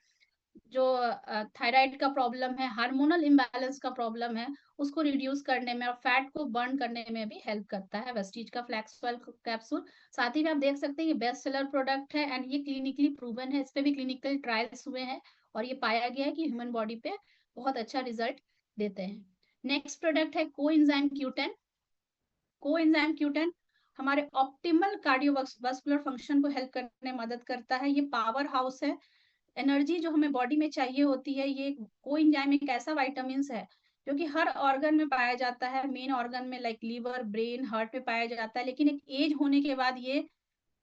जो थायराइड का प्रॉब्लम है, हार्मोनल इम्बैलेंस का प्रॉब्लम है, उसको रिड्यूस करने में और फैट को बर्न करने में भी हेल्प करता है वेस्टीज का फ्लैक्स ऑयल कैप्सूल। साथ ही में आप देख सकते हैं ये बेस्ट सेलर प्रोडक्ट है एंड ये क्लिनिकली प्रूवन है, इस पे भी क्लिनिकल ट्रायल्स हुए हैं और ये पाया गया है कि ह्यूमन बॉडी पे बहुत अच्छा रिजल्ट देते हैं। नेक्स्ट प्रोडक्ट है कोएंजाइम Q10। कोएंजाइम Q10 हमारे ऑप्टिमल कार्डियोवास्कुलर फंक्शन को हेल्प करने में मदद करता है। ये पावर हाउस है, एनर्जी जो हमें बॉडी में चाहिए होती है, ये कोएंजाइम एक ऐसा विटामिन है जो कि हर ऑर्गन में पाया जाता है, मेन ऑर्गन में लाइक लीवर, ब्रेन, हार्ट में पाया जाता है, लेकिन एक एज होने के बाद ये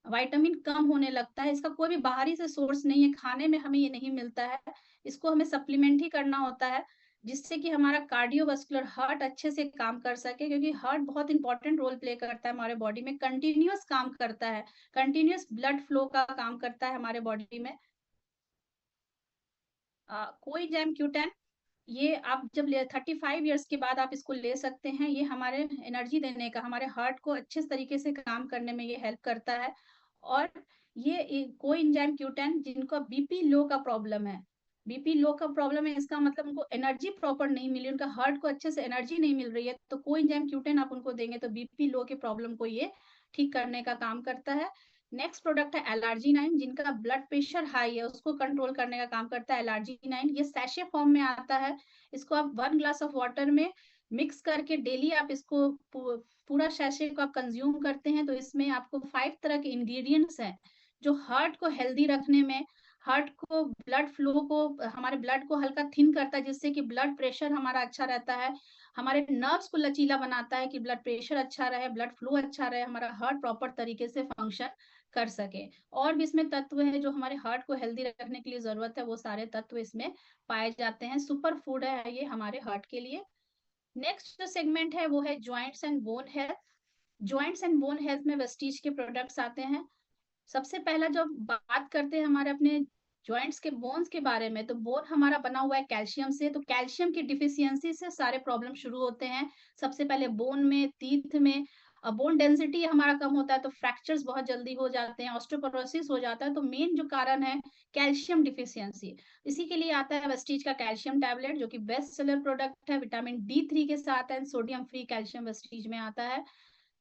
विटामिन कम होने लगता है। इसका कोई भी बाहरी से सोर्स नहीं है, खाने में हमें ये नहीं मिलता है, इसको हमें सप्लीमेंट ही करना होता है, जिससे कि हमारा कार्डियोवास्कुलर हार्ट अच्छे से काम कर सके, क्योंकि हार्ट बहुत इंपॉर्टेंट रोल प्ले करता है हमारे बॉडी में, कंटिन्यूअस काम करता है, कंटिन्यूअस ब्लड फ्लो का काम करता है हमारे बॉडी में। कोएंजाइम Q10 ये आप जब ले 35 इयर्स के बाद आप इसको ले सकते हैं। ये हमारे एनर्जी देने का, हमारे हार्ट को अच्छे तरीके से काम करने में ये हेल्प करता है। और ये कोएंजाइम Q10 जिनको बीपी लो का प्रॉब्लम है, बीपी लो का प्रॉब्लम है, इसका मतलब उनको एनर्जी प्रॉपर नहीं मिली, उनका हार्ट को अच्छे से एनर्जी नहीं मिल रही है, तो कोएंजाइम Q10 आप उनको देंगे तो बीपी लो के प्रॉब्लम को ये ठीक करने का काम करता है। नेक्स्ट प्रोडक्ट है एलआरजी 9, जिनका ब्लड प्रेशर हाई है उसको कंट्रोल करने का काम करता है एलआरजी 9। ये सैशे फॉर्म में आता है, इसको आप 1 ग्लास ऑफ वाटर में मिक्स करके डेली आप इसको पूरा सैशे को आप कंज्यूम करते हैं, तो इसमें आपको 5 तरह के इंग्रेडिएंट्स हैं जो हार्ट को हेल्दी रखने में, हार्ट को ब्लड फ्लो को, हमारे ब्लड को हल्का थिन करता है, जिससे कि ब्लड प्रेशर हमारा अच्छा रहता है, हमारे नर्व्स को लचीला बनाता है कि ब्लड प्रेशर अच्छा रहे, ब्लड फ्लो अच्छा रहे, हमारा हार्ट प्रॉपर तरीके से फंक्शन कर सके। और भी इसमें तत्व है जो हमारे हार्ट को हेल्दी रखने के लिए जरूरत है, वो सारे तत्व इसमें पाए जाते हैं। सुपर फूड है ये हमारे हार्ट के लिए। नेक्स्ट जो सेगमेंट है वो है joints and bone health. Joints and bone health में वेस्टीज के प्रोडक्ट्स आते हैं। सबसे पहला जब बात करते हैं हमारे अपने जॉइंट्स के बोन्स के बारे में, तो बोन हमारा बना हुआ है कैल्शियम से, तो कैल्शियम की डिफिशियंसी से सारे प्रॉब्लम शुरू होते हैं। सबसे पहले बोन में, टीथ में। बोन डेंसिटी हमारा कम होता है तो फ्रैक्चर्स बहुत जल्दी हो जाते हैं, ऑस्टियोपोरोसिस हो जाता है, तो मेन जो कारण है कैल्शियम डिफिशियंसी। इसी के लिए आता है वेस्टीज का कैल्शियम टैबलेट, जो कि बेस्ट सेलर प्रोडक्ट है, विटामिन D3 के साथ है, सोडियम फ्री कैल्शियम वेस्टीज में आता है।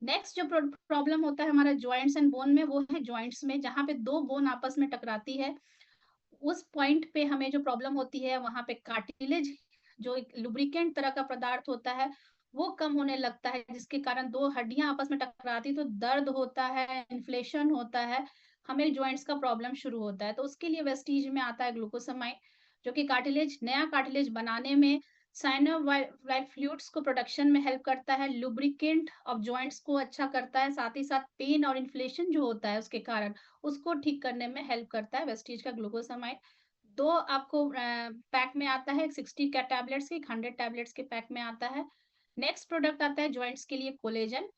नेक्स्ट जो प्रॉब्लम होता है हमारा जॉइंट्स एंड बोन में, वो है जॉइंट्स में जहां पे दो बोन आपस में टकराती है, उस पॉइंट पे हमें जो प्रॉब्लम होती है वहां पे कार्टिलेज, जो एक लुब्रिकेंट तरह का पदार्थ होता है, वो कम होने लगता है, जिसके कारण दो हड्डियां आपस में टकराती तो दर्द होता है, इन्फ्लेशन होता है, हमें जॉइंट्स का प्रॉब्लम शुरू होता है। तो उसके लिए वेस्टीज में आता है ग्लूकोसामाइड, जो कि कार्टिलेज, नया कार्टिलेज बनाने में, साइनोवाइल फ्लूइड्स को प्रोडक्शन में हेल्प करता है, लुब्रिकेंट ऑफ जॉइंट्स को अच्छा करता है, साथ ही साथ पेन और इन्फ्लेशन जो होता है उसके कारण उसको ठीक करने में हेल्प करता है वेस्टीज का ग्लूकोसामाइड। दो आपको पैक में आता है, 60 का टैबलेट्स की, 100 टैबलेट्स के पैक में आता है। नेक्स्ट प्रोडक्ट आता है जॉइंट्स के लिए कोलेजन।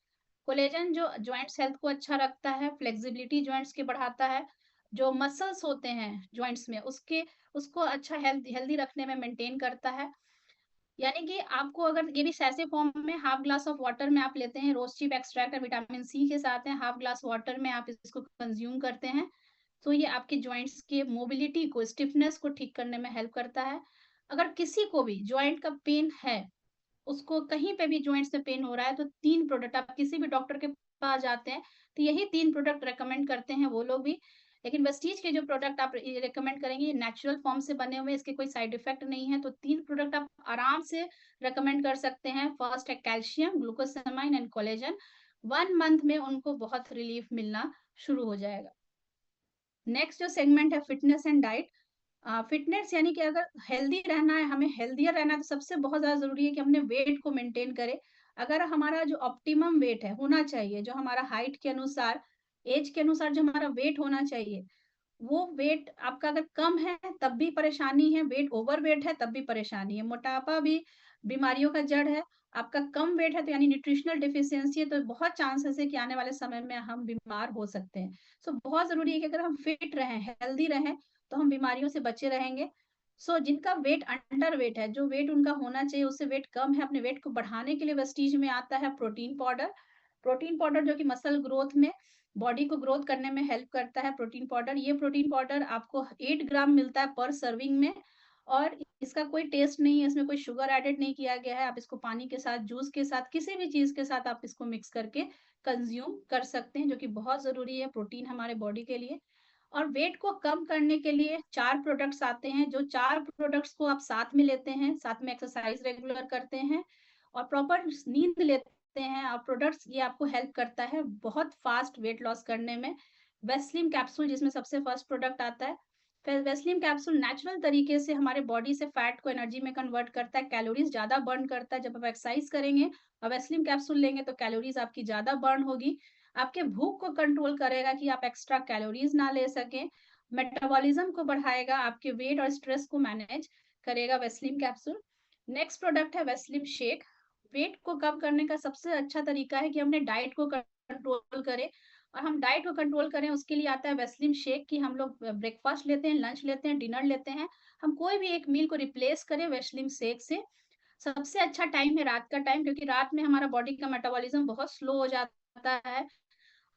कोलेजन जो जॉइंट्स हेल्थ को अच्छा रखता है, फ्लेक्सिबिलिटी जॉइंट्स की बढ़ाता है, जो मसल्स होते हैं जॉइंट्स में उसके, उसको अच्छा हेल्दी रखने में मेंटेन करता है। यानी कि आपको अगर ये भी सैसे फॉर्म में 1/2 ग्लास ऑफ वाटर में आप लेते हैं, रोज चीप एक्सट्रैक्ट और विटामिन C के साथ है, 1/2 ग्लास वाटर में आप इसको कंज्यूम करते हैं, तो ये आपके जॉइंट्स के मोबिलिटी को, स्टिफनेस को ठीक करने में हेल्प करता है। अगर किसी को भी जॉइंट का पेन है, उसको कहीं पे भी जॉइंट्स में पेन हो रहा है, तो 3 प्रोडक्ट आप किसी भी डॉक्टर के पास जाते हैं तो यही 3 प्रोडक्ट रेकमेंड करते हैं वो लोग भी। लेकिन वेस्टीज के जो प्रोडक्ट आप रेकमेंड करेंगे ये नेचुरल फॉर्म से बने हुए, इसके कोई साइड इफेक्ट नहीं है, तो 3 प्रोडक्ट आप आराम से रेकमेंड कर सकते हैं। फर्स्ट है calcium, glucosamine and collagen. 1 month में उनको बहुत रिलीफ मिलना शुरू हो जाएगा। नेक्स्ट जो सेगमेंट है फिटनेस एंड डाइट। फिटनेस यानी कि अगर हेल्दी रहना है, हमें हेल्दियर रहना है, तो सबसे बहुत ज्यादा जरूरी है कि अपने वेट को मेंटेन करें। अगर हमारा जो ऑप्टिमम वेट है होना चाहिए, जो हमारा हाइट के अनुसार, एज के अनुसार जो हमारा वेट होना चाहिए, वो वेट आपका अगर कम है तब भी परेशानी है, वेट ओवर वेट है तब भी परेशानी है, मोटापा भी बीमारियों का जड़ है। आपका कम वेट है तो यानी न्यूट्रिशनल डिफिशियंसी है, तो बहुत चांसेस है कि आने वाले समय में हम बीमार हो सकते हैं। सो बहुत जरूरी है कि अगर हम फिट रहें, हेल्दी रहें, तो हम बीमारियों से बचे रहेंगे। जिनका वेट अंडर वेट है, जो वेट उनका होना चाहिए उससे वेट कम है, अपने वेट को बढ़ाने के लिए वेस्टीज में आता है प्रोटीन पाउडर। प्रोटीन पाउडर जो कि मसल ग्रोथ में बॉडी को ग्रोथ करने में हेल्प करता है प्रोटीन पाउडर। ये प्रोटीन पाउडर आपको 8 ग्राम मिलता है पर सर्विंग में और इसका कोई टेस्ट नहीं है, इसमें कोई शुगर एडेड नहीं किया गया है। आप इसको पानी के साथ, जूस के साथ, किसी भी चीज़ के साथ आप इसको मिक्स करके कंज़्यूम कर सकते हैं, जो कि बहुत ज़रूरी है प्रोटीन हमारे बॉडी के लिए। और वेट को कम करने के लिए 4 प्रोडक्ट्स आते हैं, जो 4 प्रोडक्ट्स को आप साथ में लेते हैं, साथ में एक्सरसाइज़ रेगुलर करते हैं और प्रॉपर नींद लेते हैं और प्रोडक्ट्स ये आपको हेल्प करता है बहुत फास्ट वेट लॉस करने में। वेस्लिन कैप्सूल जिसमें सबसे फर्स्ट प्रोडक्ट आता है। फिर वेस्लिन कैप्सूल नेचुरल तरीके से हमारे बॉडी से फैट को एनर्जी में कन्वर्ट करता है, कैलोरीज़ ज़्यादा बर्न करता है। जब आप एक्सरसाइज़ करेंगे और वेस्लिन कैप्सूल लेंगे तो कैलोरीज़ आपकी ज़्यादा बर्न होगी। आपके भूख को कंट्रोल करेगा कि आप एक्स्ट्रा कैलोरीज़ ना ले सकें। मेटाबॉलिज़्म को बढ़ाएगा, आपके वेट और स्ट्रेस को मैनेज करेगा वेस्लिन कैप्सूल। नेक्स्ट प्रोडक्ट है वेस्लिन शेक। वेट को कम करने का सबसे अच्छा तरीका है कि हमने डाइट को कंट्रोल करें और हम डाइट को कंट्रोल करें उसके लिए आता है वेस्लिन शेक कि हम लोग ब्रेकफास्ट लेते हैं, लंच लेते हैं, डिनर लेते हैं। हम कोई भी एक मील को रिप्लेस करें वेस्लिन शेक से। सबसे अच्छा टाइम है रात का टाइम क्योंकि रात में हमारा बॉडी का मेटाबॉलिज्म बहुत स्लो हो जाता है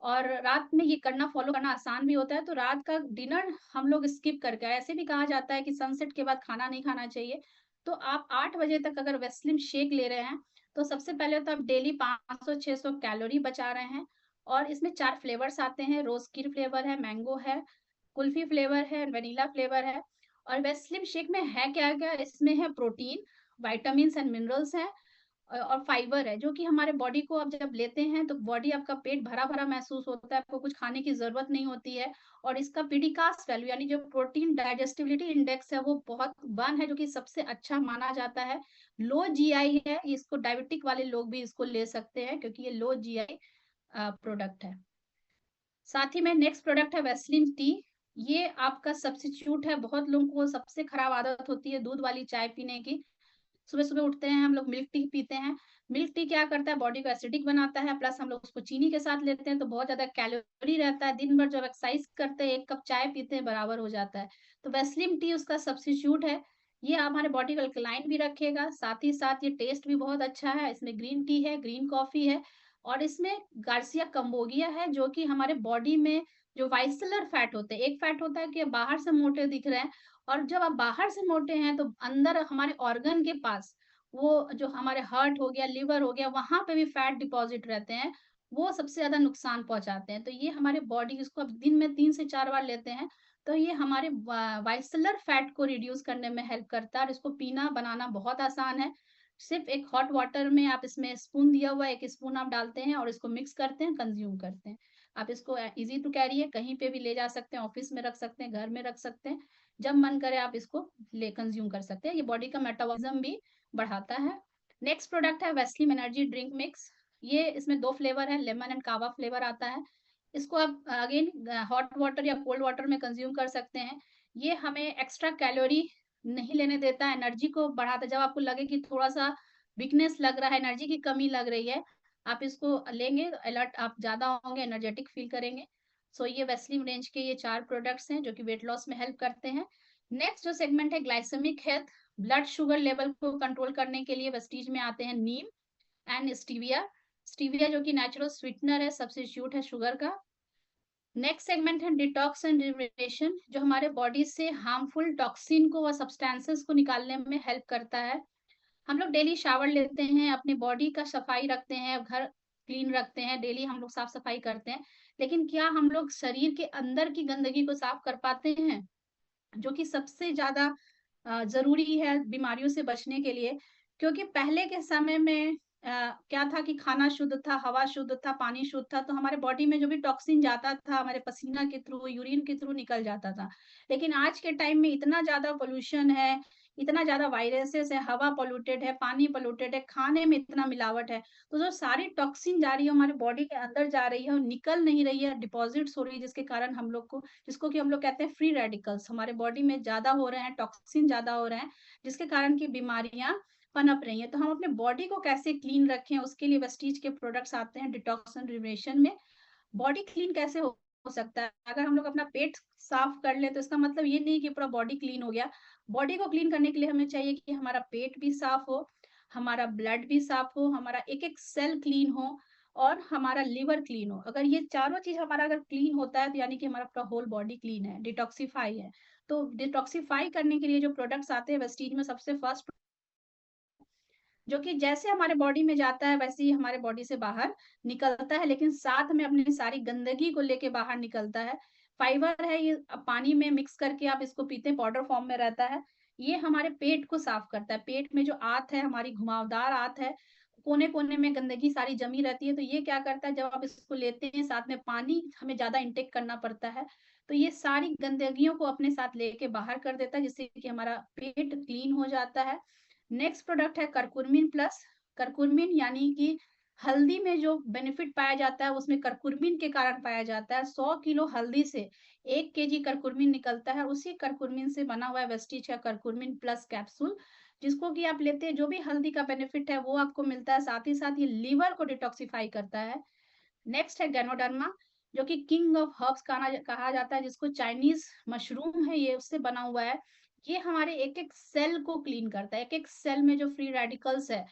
और रात में ये करना फॉलो करना आसान भी होता है। तो रात का डिनर हम लोग स्किप करके ऐसे भी कहा जाता है कि सनसेट के बाद खाना नहीं खाना चाहिए। तो आप 8 बजे तक अगर वेस्लिन शेक ले रहे हैं, तो सबसे पहले तो आप डेली 500-600 कैलोरी बचा रहे हैं और इसमें 4 फ्लेवर्स आते हैं, रोज़ किर फ्लेवर है, मैंगो है, कुल्फी फ्लेवर है, वेनिला फ्लेवर है। और वेस्लिन शेक में है क्या-क्या? इसमें है प्रोटीन, विटामिन्स एंड मिनरल्स हैं और फाइबर है, जो कि हमारे बॉडी को आप जब लेते हैं तो बॉडी आपका पेट भरा-भरा महसूस होता है, आपको कुछ खाने की ज़रूरत नहीं होती है और इसका पीडीकास वैल्यू यानी जो प्रोटीन डाइजेस्टिबिलिटी इंडेक्स है वो बहुत 1 है जो कि सबसे अच्छा माना जाता है। लो जीआई है, इसको डायबिटिक वाले लोग भी इसको ले सकते हैं क्योंकि ये लो जीआई प्रोडक्ट है। साथ ही में नेक्स्ट प्रोडक्ट है वेस्लिन टी। ये आपका सब्स्टिट्यूट है, बहुत लोगों को सबसे खराब आदत होती है दूध वाली चाय पीने की। सुबह-सुबह उठते हैं हम लोग मिल्क टी पीते हैं। मिल्क टी क्या करता है बॉडी को एसिडिक बनाता है प्लस हम लोग उसको चीनी के साथ लेते हैं तो बहुत ज़्यादा कैलोरी रहता है। दिन भर जब एक्सरसाइज करते हैं 1 कप चाय पीते हैं बराबर हो जाता है। तो वेस्लिन टी उसका सब्स्टिट्यूट है। ये हमारे बॉडी को अल्कलाइन भी रखेगा, साथ ही साथ ये टेस्ट भी बहुत अच्छा है। इसमें ग्रीन टी है, ग्रीन कॉफ़ी है और इसमें गार्सिया कंबोगिया है जो कि हमारे बॉडी में जो वाइसलर फैट होते हैं, एक फैट होता है कि बाहर से मोटे दिख रहे हैं और जब आप बाहर से मोटे हैं तो अंदर हमारे ऑर्गन के पास वो जो हमारे हार्ट हो गया, लिवर हो गया, वहाँ पे भी फैट डिपॉज़िट रहते हैं, वो सबसे ज़्यादा नुकसान पहुँचाते हैं। तो ये हमारे बॉडी इसको आप दिन में 3 से 4 बार लेते हैं, तो ये हमारे वाइसलर फैट को रिड्यूस करने में हेल्प करता है और इसको पीना, बनाना बहुत आसान है। सिर्फ़ एक हॉट वाटर में आप इसमें स्पून दिया हुआ है, 1 स्पून आप डालते हैं और इसको मिक्स करते हैं, कंज़्यूम करते हैं। आप इसको ईज़ी टू कैरी है, कहीं पे भी ले जा सकते हैं, ऑफ़िस में रख सकते हैं, घर में रख सकते हैं। जब मन करे आप इसको ले कंज़्यूम कर सकते हैं। ये बॉडी का मेटाबॉलिज़्म भी बढ़ाता है। नेक्स्ट प्रोडक्ट है वेस्लिन एनर्जी ड्रिंक मिक्स। ये इसमें 2 फ्लेवर है, लेमन एंड कावा फ्लेवर आता है। इसको आप अगेन हॉट वाटर या कोल्ड वाटर में कंज़्यूम कर सकते हैं। ये हमें एक्स्ट्रा कैलोरी नहीं लेने देता है, एनर्जी को बढ़ाता है। जब आपको लगे कि थोड़ा-सा वीकनेस लग रहा है, एनर्जी की कमी लग रही है, आप इसको लेंगे, अलर्ट आप ज़्यादा होंगे, एनर्जेटिक फ़ील करेंगे। सो ये वेस्लिन रेंज के ये 4 प्रोडक्ट्स हैं, जो कि वेट लॉस में हेल्प करते हैं। नेक्स्ट जो सेगमेंट है glycemic health, blood sugar level को कंट्रोल करने के लिए वेस्टीज में आते हैं नीम एंड स्टीविया। स्टीविया जो कि नेचुरल स्वीटनर है, सब्स्टिट्यूट है शुगर का। नेक्स्ट सेगमेंट है डिटॉक्स एंड रिजुविनेशन, जो हमारे बॉडी से हार्मफुल टॉक्सिन को व सब्सटेंसेस को निकालने में हेल्प करता है। हम लोग डेली शावर लेते हैं, अपनी बॉडी का सफाई रखते हैं, घर क्लीन रखते हैं, डेली हम लोग साफ-सफाई करते हैं। लेकिन क्या हम लोग शरीर के अंदर की गंदगी को साफ कर पाते हैं? जो कि सबसे ज़्यादा ज़रूरी है बीमारियों से बचने के लिए। क्योंकि पहले के समय में क्या था कि खाना शुद्ध था, हवा शुद्ध था, पानी शुद्ध था, तो हमारे बॉडी में जो भी टॉक्सिन जाता था, हमारे पसीना के थ्रू, यूरिन के थ्रू निकल जाता था। लेकिन आज के टाइम में इतना ज़्यादा पॉल्यूशन है, इतना ज़्यादा वायरसेस है, हवा पॉल्यूटेड है, पानी पॉल्यूटेड है, खाने में इतना मिलावट है, तो जो सारी टॉक्सिन जा रही है, हमारे बॉडी के अंदर जा रही है और निकल नहीं रही है, डिपॉज़िट्स हो रही है, जिसके कारण हम लोग को जिसको कि हम लोग कहते हैं फ्री रेडिकल्स हमारे बॉडी में ज़्यादा हो रहे हैं, टॉक्सिन ज़्यादा हो रहे हैं, जिसके कारण की बीमारियाँ पनप रही हैं। तो हम अपने बॉडी को कैसे क्लीन रखें, उसके लिए वेस्टीज के प्रोडक्ट्स आते हैं डिटॉक्स एंड रिजुविनेशन में। बॉडी क्लीन कैसे हो सकता है? अगर हम लोग अपना पेट साफ कर लें, तो इसका मतलब ये नहीं कि पूरा बॉडी क्लीन हो गया। बॉडी को क्लीन करने के लिए हमें चाहिए कि हमारा पेट भी साफ हो, हमारा ब्लड भी साफ हो, हमारा एक-एक सेल क्लीन हो और हमारा लिवर क्लीन हो। अगर ये चारों चीज हमारा अगर क्लीन होता है तो यानी कि हमारा पूरा होल बॉडी क्लीन है, डिटॉक्सिफाई है। तो डिटॉक्सिफाई करने के लिए जो प्रोडक्ट्स आते हैं वेस्टीज में, सबसे फर्स्ट जो कि जैसे हमारे बॉडी में जाता है वैसे ही हमारे बॉडी से बाहर निकलता है, लेकिन साथ में अपनी सारी गंदगी को लेके बाहर निकलता है। फाइबर है ये, पानी में मिक्स करके आप इसको पीते हैं, पाउडर फॉर्म में रहता है। ये हमारे पेट को साफ करता है। पेट में जो आंत है, हमारी घुमावदार आंत है, कोने कोने में गंदगी सारी जमी रहती है, तो ये क्या करता है, जब आप इसको लेते हैं साथ में पानी हमें ज्यादा इंटेक करना पड़ता है, तो ये सारी गंदगियों को अपने साथ लेके बाहर कर देता है, जिससे कि हमारा पेट क्लीन हो जाता है। नेक्स्ट प्रोडक्ट है करकुरमिन प्लस। करकुरमिन यानी कि हल्दी में जो बेनिफिट पाया जाता है उसमें करकुरमिन के कारण पाया जाता है। 100 किलो हल्दी से 1 केजी करकुरमिन निकलता है। उसी करकुरमिन से बना हुआ है वेस्टीज का करकुरमिन प्लस कैप्सूल, जिसको कि आप लेते हैं, जो भी हल्दी का बेनिफिट है वो आपको मिलता है, साथ ही साथ ये लीवर को डिटॉक्सिफाई करता है। नेक्स्ट है गैनोडर्मा, जो कि किंग ऑफ हर्ब्स कहा जाता है, जिसको चाइनीज मशरूम है ये, उससे बना हुआ है। ये हमारे एक एक सेल को क्लीन करता है। एक एक सेल में जो फ्री रेडिकल्स है,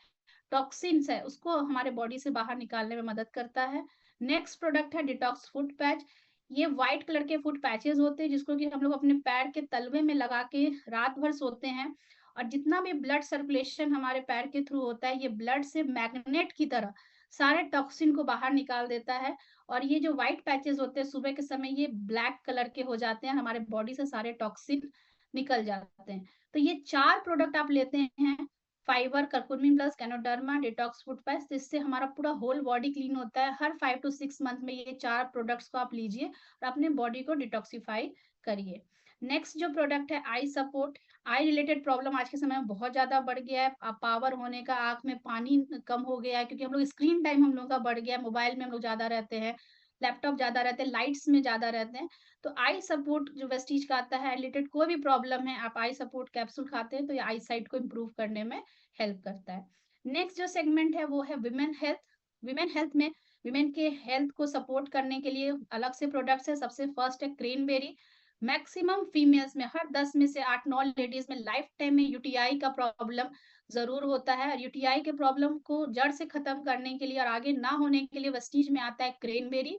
टॉक्सिन्स है, उसको हमारे बॉडी से बाहर निकालने में मदद करता है। नेक्स्ट प्रोडक्ट है डिटॉक्स फुट पैच। ये व्हाइट कलर के फुट पैचेस होते हैं, जिसको कि हम लोग अपने पैर के तलवे में लगा के रात भर सोते हैं, और जितना भी ब्लड सर्कुलेशन हमारे पैर के थ्रू होता है, ये ब्लड से मैग्नेट की तरह सारे टॉक्सिन को बाहर निकाल देता है। और ये जो व्हाइट पैचेस होते हैं सुबह के समय, ये ब्लैक कलर के हो जाते हैं, हमारे बॉडी से सारे टॉक्सिन निकल जाते हैं। तो ये 4 प्रोडक्ट आप लेते हैं, fibre, curcumin plus, ganoderma, detox foot patch, तो इससे हमारा पूरा होल बॉडी क्लीन होता है। हर 5 to 6 मंथ में ये 4 प्रोडक्ट्स को आप लीजिए और अपने बॉडी को डिटॉक्सिफाई करिए। नेक्स्ट जो प्रोडक्ट है I support. I related problem आज के समय में बहुत ज्यादा बढ़ गया है। पावर होने का, आंख में पानी कम हो गया है, क्योंकि हम लोग स्क्रीन टाइम हम लोग का बढ़ गया है, मोबाइल में हम लोग ज्यादा रहते हैं, लैपटॉप ज्यादा रहते हैं, लाइट्स में ज्यादा रहते हैं। तो आई सपोर्ट जो वेस्टीज का आता है, रिलेटेड कोई भी प्रॉब्लम है, आप आई सपोर्ट कैप्सूल खाते हैं तो ये आई साइट को इम्प्रूव करने में हेल्प करता है। नेक्स्ट जो सेगमेंट है वो है विमेन हेल्थ। विमेन हेल्थ में विमेन के हेल्थ को सपोर्ट करने के लिए अलग से प्रोडक्ट्स है। सबसे फर्स्ट है क्रेनबेरी। मैक्सिमम फीमेल्स में, हर 10 में से 8-9 लेडीज में लाइफ टाइम में यूटीआई का प्रॉब्लम जरूर होता है, और यूटीआई के प्रॉब्लम को जड़ से खत्म करने के लिए और आगे ना होने के लिए वेस्टीज में आता है क्रेनबेरी।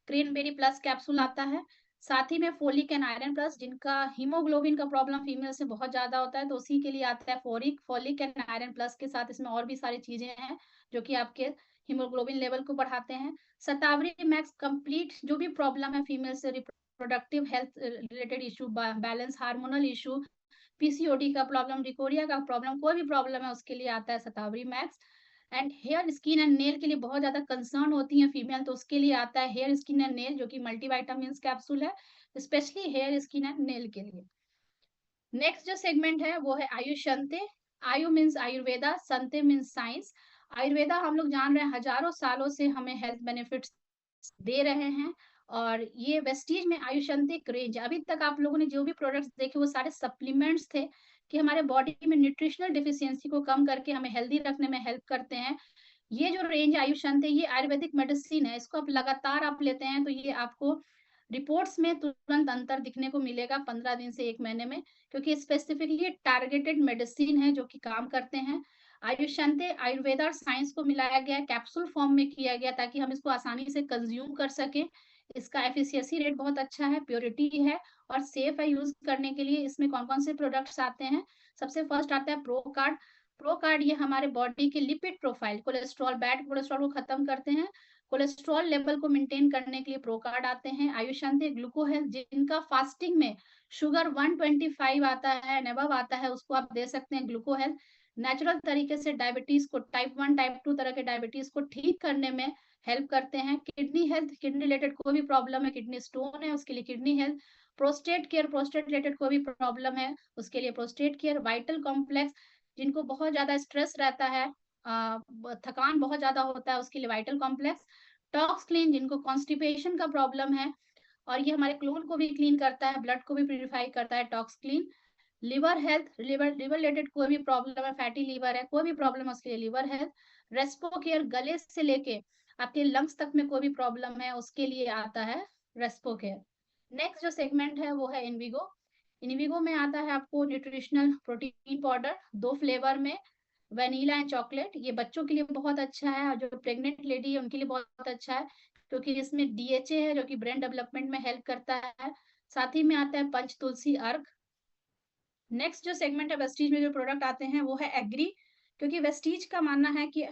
क्रेनबेरी प्लस कैप्सूल आता है। साथ ही में फोलिक एंड आयरन प्लस, जिनका हीमोग्लोबिन का प्रॉब्लम फीमेल से बहुत ज्यादा होता है, तो उसी के लिए आता है फोलिक एंड आयरन प्लस के साथ इसमें और भी सारी चीजें हैं जो कि आपके हीमोग्लोबिन लेवल को बढ़ाते हैं। शतावरी मैक्स कंप्लीट, जो भी प्रॉब्लम है फीमेल से, reproductive health related issue, balance hormonal issue, PCOD का प्रॉब्लम, रिकोरिया का प्रॉब्लम, कोई भी प्रॉब्लम है उसके लिए आता है Shatavari max. And hair, skin and nail के लिए बहुत ज्यादा कंसर्न होती है फीमेल, तो उसके लिए आता है हेयर, स्किन एंड नेल, जो कि मल्टीविटामिन कैप्सूल है, specially hair, skin and nail के लिए। नेक्स्ट जो सेगमेंट है वो है आयुषंते। आयु means Ayurveda, संते means science. Ayurveda हम लोग जान रहे हैं हजारों सालों से हमें हेल्थ बेनिफिट्स दे रहे हैं, और ये वेस्टीज में आयुषंतिक रेंज, अभी तक आप लोगों ने जो भी प्रोडक्ट्स देखे वो सारे सप्लीमेंट्स थे कि हमारे बॉडी में न्यूट्रिशनल डिफिशियंसी को कम करके हमें हेल्दी रखने में हेल्प करते हैं। ये जो रेंज आयुषंत है, ये आयुर्वेदिक मेडिसिन है, इसको आप लगातार आप लेते हैं तो ये आपको रिपोर्ट्स में तुरंत अंतर दिखने को मिलेगा 15 दिन से 1 महीने में, क्योंकि स्पेसिफिकली टारगेटेड मेडिसिन है जो कि काम करते हैं। आयुषंते आयुर्वेदा और साइंस को मिलाया गया है, कैप्सूल फॉर्म में किया गया ताकि हम इसको आसानी से कंज्यूम कर सके। इसका एफिशिएंसी रेट बहुत अच्छा है, प्योरिटी है और सेफ है यूज करने के लिए। इसमें कौन कौन से प्रोडक्ट्स आते हैं, सबसे फर्स्ट आता है प्रो कार्ड। प्रो कार्ड ये हमारे बॉडी के lipid profile, cholesterol, bad cholesterol को खत्म करते हैं, कोलेस्ट्रॉल लेवल को मेंटेन करने के लिए प्रो कार्ड आते हैं। आयुषांति ग्लूको हेल्थ, जिनका फास्टिंग में शुगर 125 आता है, अबव आता है, उसको आप दे सकते हैं ग्लूको हेल्थ। नेचुरल तरीके से डायबिटीज को, टाइप 1 टाइप 2 तरह के डायबिटीज को ठीक करने में हेल्प करते हैं। किडनी हेल्थ, किडनी रिलेटेड कोई भी प्रॉब्लम है, किडनी स्टोन है उसके लिए kidney health. Prostate care, prostate related कोई भी प्रॉब्लम है उसके लिए प्रोस्टेट केयर। वाइटल कॉम्प्लेक्स, जिनको बहुत ज्यादा स्ट्रेस रहता है, थकान बहुत ज्यादा होता है, उसके लिए वाइटल कॉम्प्लेक्स। टॉक्स क्लीन, जिनको कॉन्स्टिपेशन का प्रॉब्लम है और ये हमारे क्लोन को भी क्लीन करता है, ब्लड को भी प्यूरिफाई करता है, talks clean. Liver health, liver liver related कोई भी प्रॉब्लम है, फैटी लिवर है, कोई भी प्रॉब्लम है उसके लिए लिवर हेल्थ। रेस्पो केयर, गले से लेके आपके लंग्स तक में कोई भी प्रॉब्लम है उसके लिए आता है रेस्पो केयर। नेक्स्ट जो सेगमेंट है वो है इनविगो। इनविगो में आता है आपको न्यूट्रिशनल प्रोटीन पाउडर, 2 फ्लेवर में, वनीला एंड चॉकलेट, ये बच्चों के लिए बहुत अच्छा है और जो प्रेग्नेंट लेडी है उनके लिए बहुत अच्छा है, क्योंकि इसमें डीएचए है जो कि ब्रेन डेवलपमेंट में हेल्प करता है। साथ ही में आता है पंच तुलसी अर्क। नेक्स्ट जो सेगमेंट है वेस्टीज में जो प्रोडक्ट आते हैं वो है एग्री, क्योंकि वेस्टीज का मानना है कि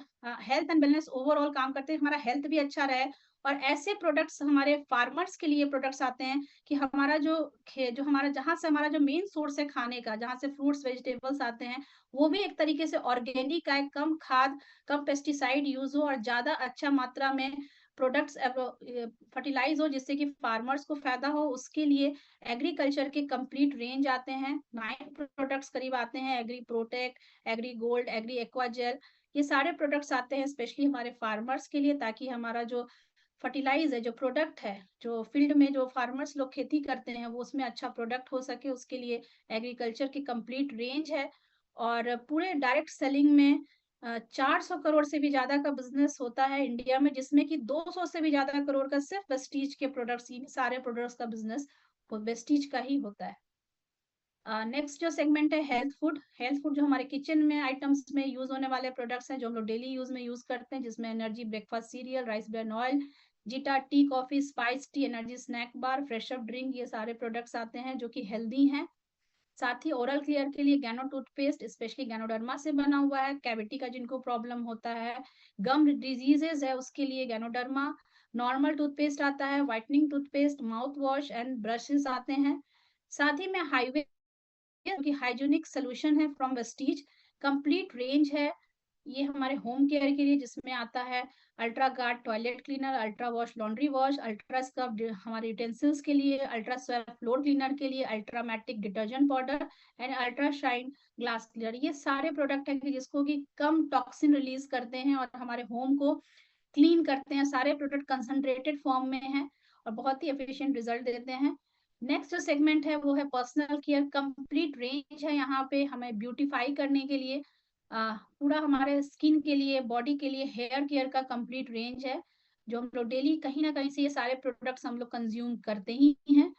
हेल्थ एंड वेलनेस ओवरऑल काम करते हैं, हमारा हेल्थ भी अच्छा रहे। और ऐसे प्रोडक्ट्स हमारे फार्मर्स के लिए प्रोडक्ट्स आते हैं कि हमारा जो हमारा जहाँ से हमारा जो मेन सोर्स है खाने का, जहाँ से फ्रूट्स वेजिटेबल्स आते हैं, वो भी एक तरीके से ऑर्गेनिक है, कम खाद कम पेस्टिसाइड यूज हो और ज्यादा अच्छा मात्रा में प्रोडक्ट्स फर्टिलाइज हो, जिससे कि फार्मर्स को फायदा हो। उसके लिए एग्रीकल्चर के कंप्लीट रेंज आते हैं, 9 प्रोडक्ट्स करीब आते हैं, agri protect, agri gold, agri aquagel, ये सारे प्रोडक्ट्स आते हैं स्पेशली हमारे फार्मर्स के लिए, ताकि हमारा जो फर्टिलाइज है, जो प्रोडक्ट है, जो फील्ड में जो फार्मर्स लोग खेती करते हैं वो उसमें अच्छा प्रोडक्ट हो सके, उसके लिए एग्रीकल्चर की कंप्लीट रेंज है। और पूरे डायरेक्ट सेलिंग में 400 करोड़ से भी ज्यादा का बिजनेस होता है इंडिया में, जिसमें कि 200 से भी ज्यादा करोड़ का सिर्फ वेस्टीज के प्रोडक्ट्स, सारे प्रोडक्ट्स का बिजनेस वो वेस्टीज का ही होता है। नेक्स्ट जो सेगमेंट है हेल्थ फूड। हेल्थ फूड जो हमारे किचन में आइटम्स में यूज होने वाले प्रोडक्ट्स हैं, जो हम लोग डेली यूज में यूज करते हैं, जिसमें energy breakfast cereal, rice bran oil, zeta tea coffee, spice tea, energy snack bar, fresh up drink, ये सारे प्रोडक्ट्स आते हैं जो कि हेल्दी हैं। साथ ही ओरल केयर के लिए गैनो टूथपेस्ट, स्पेशली गैनोडर्मा से बना हुआ है, कैविटी का जिनको प्रॉब्लम होता है, गम डिजीजेस है उसके लिए गैनोडर्मा। नॉर्मल टूथपेस्ट आता है, whitening toothpaste, mouth wash and brushes आते हैं। साथ ही में हाईवे कि हाइजीनिक सोल्यूशन है फ्रॉम वेस्टीज, कंप्लीट रेंज है ये हमारे होम केयर के लिए, जिसमें आता है ultra guard toilet cleaner, ultra wash laundry wash, ultra scrub हमारे यूटेंसिल्स के लिए, अल्ट्रा स्वेप फ्लोर क्लीनर के लिए, ultramatic detergent powder and ultra shine glass cleaner. ये सारे प्रोडक्ट है कि जिसको कि कम टॉक्सिन रिलीज करते हैं और हमारे होम को क्लीन करते हैं। सारे प्रोडक्ट कंसंट्रेटेड फॉर्म में है और बहुत ही एफिशिएंट रिजल्ट देते हैं। नेक्स्ट जो सेगमेंट है वो है पर्सनल केयर, कंप्लीट रेंज है यहाँ पे हमें ब्यूटीफाई करने के लिए, पूरा हमारे स्किन के लिए, बॉडी के लिए, हेयर केयर का कंप्लीट रेंज है, जो हम लोग डेली कहीं ना कहीं से ये सारे प्रोडक्ट्स हम लोग कंज्यूम करते ही हैं।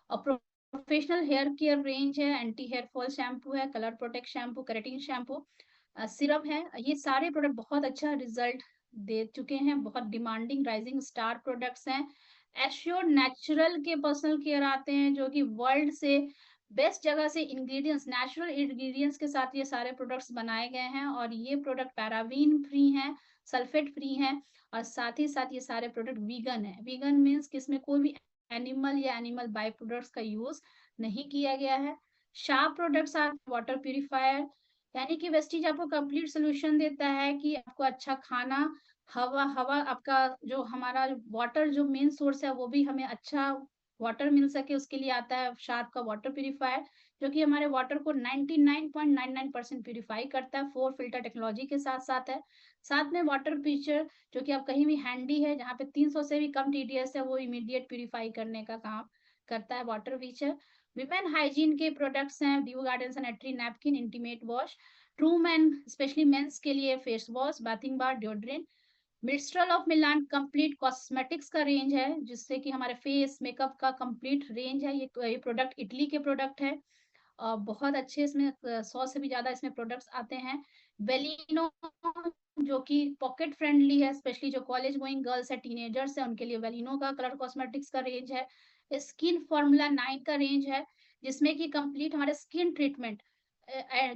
और प्रोफेशनल हेयर केयर रेंज है, एंटी हेयर फॉल शैम्पू है, colour protect shampoo, keratin shampoo, syrup है। ये सारे प्रोडक्ट बहुत अच्छा रिजल्ट दे चुके हैं, बहुत डिमांडिंग राइजिंग स्टार प्रोडक्ट्स हैं। एश्योर्ड नेचुरल के पर्सनल केयर आते हैं, जो कि वर्ल्ड से बेस्ट जगह से इंग्रेडिएंट्स, नेचुरल इंग्रेडिएंट्स के साथ ये सारे प्रोडक्ट्स बनाए गए हैं, और ये प्रोडक्ट पैराबीन फ्री हैं, सल्फेट फ्री हैं, और साथ ही साथ ये सारे प्रोडक्ट वीगन है। वीगन मीन्स कि इसमें कोई भी एनिमल या एनिमल बाय प्रोडक्ट्स का यूज नहीं किया गया है। Sharp products are water purifier, यानी कि वेस्टीज आपको कंप्लीट सोल्यूशन देता है कि आपको अच्छा खाना, हवा हवा आपका जो हमारा वाटर जो मेन सोर्स है वो भी हमें अच्छा वाटर मिल सके, उसके लिए आता है शार्प का वाटर प्यूरिफायर, जो कि हमारे वाटर को 99.99% प्यूरिफाई करता है, 4 फिल्टर टेक्नोलॉजी के साथ साथ है। साथ में वाटर पीचर, जो कि आप कहीं भी हैंडी है, जहाँ पे 300 से भी कम टीडीएस है, वो इमीडिएट प्यूरिफाई करने का काम करता है वाटर पीचर। विमेन हाइजीन के प्रोडक्ट्स हैं dew garden sanitary napkin, intimate wash, true man specially mens के लिए face wash, bathing bar, deodorant. Mistral of Milan complete cosmetics का रेंज है, जिससे कि हमारे फेस मेकअप का कंप्लीट रेंज है। ये प्रोडक्ट इटली के प्रोडक्ट है, बहुत अच्छे इसमें 100 से भी ज्यादा इसमें प्रोडक्ट्स आते हैं। वेलिनो, जो कि पॉकेट फ्रेंडली है, स्पेशली जो कॉलेज गोइंग गर्ल्स है, टीनेजर्स है, उनके लिए वेलिनो का कलर कॉस्मेटिक्स का रेंज है। स्किन फॉर्मूला 9 का रेंज है, जिसमें कि कंप्लीट हमारे स्किन ट्रीटमेंट,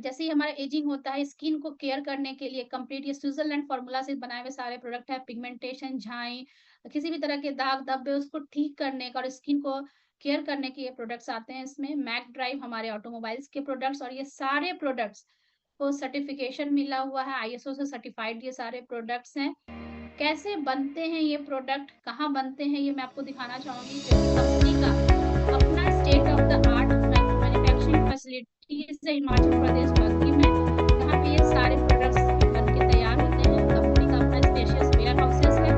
जैसे ही हमारा एजिंग होता है, स्किन को केयर करने के लिए कंप्लीट ये स्विट्जरलैंड फॉर्मूला से बनाए हुए सारे प्रोडक्ट है। पिगमेंटेशन, झाई, किसी भी तरह के दाग धब्बे उसको ठीक करने का और स्किन को केयर करने के ये प्रोडक्ट्स आते हैं इसमें। मैक ड्राइव हमारे ऑटोमोबाइल्स के प्रोडक्ट्स, और ये सारे प्रोडक्ट्स को सर्टिफिकेशन मिला हुआ है, आईएसओ से सर्टिफाइड ये सारे प्रोडक्ट्स हैं। कैसे बनते हैं ये प्रोडक्ट, कहाँ बनते हैं, ये मैं आपको दिखाना चाहूंगी। कंपनी का अपना state of the art manufacturing facilities है हिमाचल प्रदेश बस्ती में, जहाँ पे ये सारे प्रोडक्ट्स बन के तैयार होते हैं। कंपनी का अपना स्पेशियस वेयर हाउसेस है।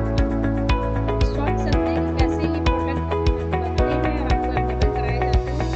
शॉर्ट सकते हैं कि कैसे ये प्रोडक्ट बनते हैं और आपको अवेलेबल कराए जाते हैं।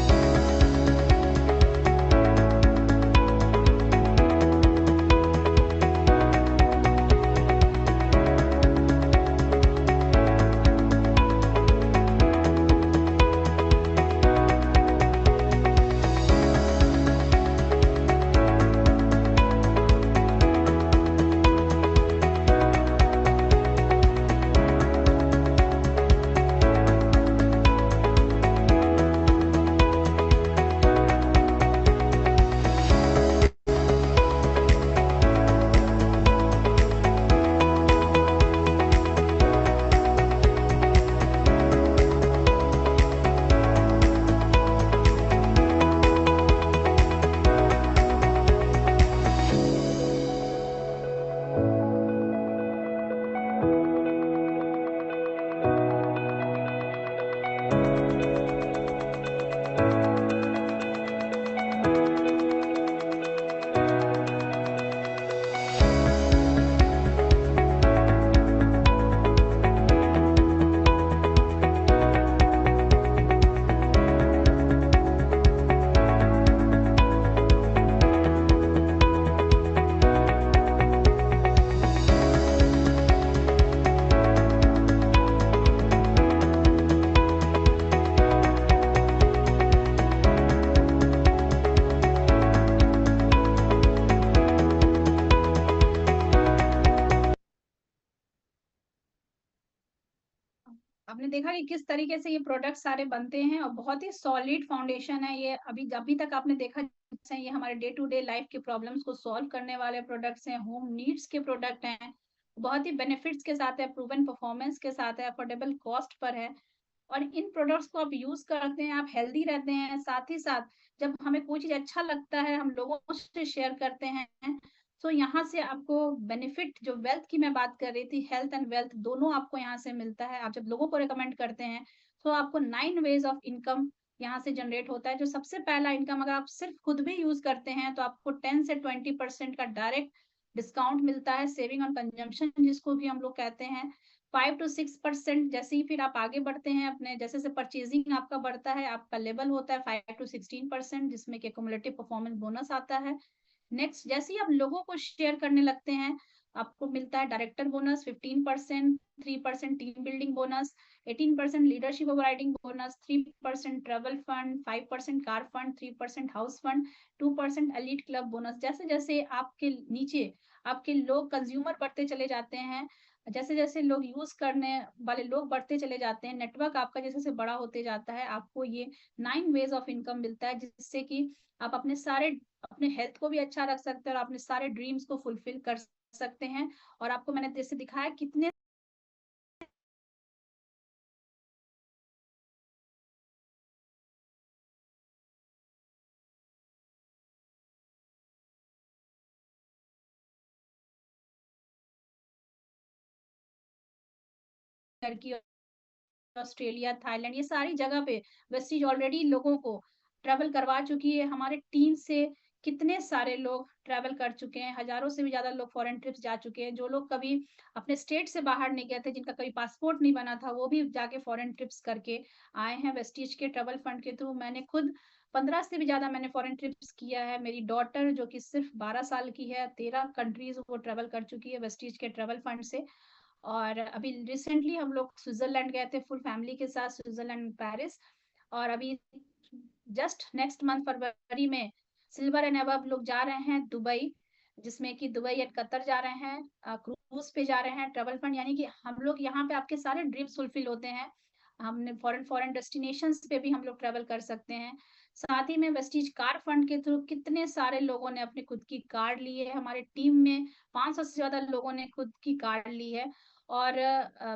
आपने देखा कि किस तरीके से ये प्रोडक्ट सारे बनते हैं और बहुत ही सॉलिड फाउंडेशन है ये। अभी तक आपने देखा जैसे ये हमारे डे टू डे लाइफ के प्रॉब्लम्स को सॉल्व करने वाले प्रोडक्ट्स हैं, होम नीड्स के प्रोडक्ट हैं, बहुत ही बेनिफिट्स के साथ है, प्रूवन परफॉर्मेंस के साथ है, अफोर्डेबल कॉस्ट पर है। और इन प्रोडक्ट्स को आप यूज करते हैं, आप हेल्दी रहते हैं। साथ ही साथ जब हमें कोई चीज अच्छा लगता है, हम लोगों से शेयर करते हैं, तो यहाँ से आपको बेनिफिट, जो वेल्थ की मैं बात कर रही थी, हेल्थ एंड वेल्थ दोनों आपको यहाँ से मिलता है। आप जब लोगों को रिकमेंड करते हैं तो आपको 9 वेज ऑफ इनकम यहाँ से जनरेट होता है। जो सबसे पहला इनकम, अगर आप सिर्फ खुद भी यूज करते हैं तो आपको 10 से 20% का डायरेक्ट डिस्काउंट मिलता है, सेविंग ऑन कंजम्पशन जिसको भी हम लोग कहते हैं। 5 टू 6% जैसे ही फिर आप आगे बढ़ते हैं, अपने जैसे जैसे परचेजिंग आपका बढ़ता है, आपका लेवल होता है 5 टू 16%, जिसमें कि क्युमुलेटिव परफॉर्मेंस बोनस आता है। नेक्स्ट, जैसे ही आप लोगों को शेयर करने लगते हैं, आपको मिलता है director bonus 15%, 3% team building bonus, 18% leadership overriding bonus, 3% travel fund, 5% car fund, 3% house fund, 2% elite club bonus. जैसे जैसे आपके नीचे आपके लोग कंज्यूमर बढ़ते चले जाते हैं, जैसे जैसे लोग यूज करने वाले लोग बढ़ते चले जाते हैं, नेटवर्क आपका जैसे जैसे बड़ा होते जाता है, आपको ये 9 वेज ऑफ इनकम मिलता है, जिससे कि आप अपने हेल्थ को भी अच्छा रख सकते हैं और अपने सारे ड्रीम्स को फुलफिल कर सकते हैं। और आपको मैंने जैसे दिखाया कितने टर्की, ऑस्ट्रेलिया, थाईलैंड, ये सारी जगह पे वेस्टीज ऑलरेडी लोगों को ट्रैवल करवा चुकी है। हमारे टीम से कितने सारे लोग ट्रैवल कर चुके हैं, हजारों से भी ज्यादा लोग फॉरेन ट्रिप्स जा चुके हैं। जो लोग कभी अपने स्टेट से बाहर नहीं गए थे, जिनका कभी पासपोर्ट नहीं बना था, वो भी जाके फॉरेन ट्रिप्स करके आए हैं वेस्टीज के ट्रैवल फंड के थ्रू। मैंने खुद 15 से भी ज्यादा मैंने फॉरेन ट्रिप्स किया है। मेरी डॉटर जो कि सिर्फ 12 साल की है, 13 कंट्रीज वो ट्रैवल कर चुकी है वेस्टीज के ट्रैवल फंड से। और अभी रिसेंटली हम लोग स्विट्जरलैंड गए थे फुल फैमिली के साथ, स्विट्जरलैंड पेरिस। और अभी जस्ट नेक्स्ट मंथ फरवरी में सिल्वर एंड अबव लोग जा रहे हैं दुबई, जिसमें कि दुबई एंड कतर जा रहे हैं, क्रूज पे जा रहे हैं ट्रेवल फंड। यानी कि हम लोग यहाँ पे आपके सारे ड्रीम्स फुलफिल होते हैं। हमने फॉरेन फॉरेन डेस्टिनेशंस पे भी हम लोग ट्रेवल कर सकते हैं। साथ ही में वेस्टीज कार फंड के थ्रू कितने सारे लोगों ने अपनी खुद की कार ली है। हमारे टीम में 500 से ज्यादा लोगों ने खुद की कार ली है। और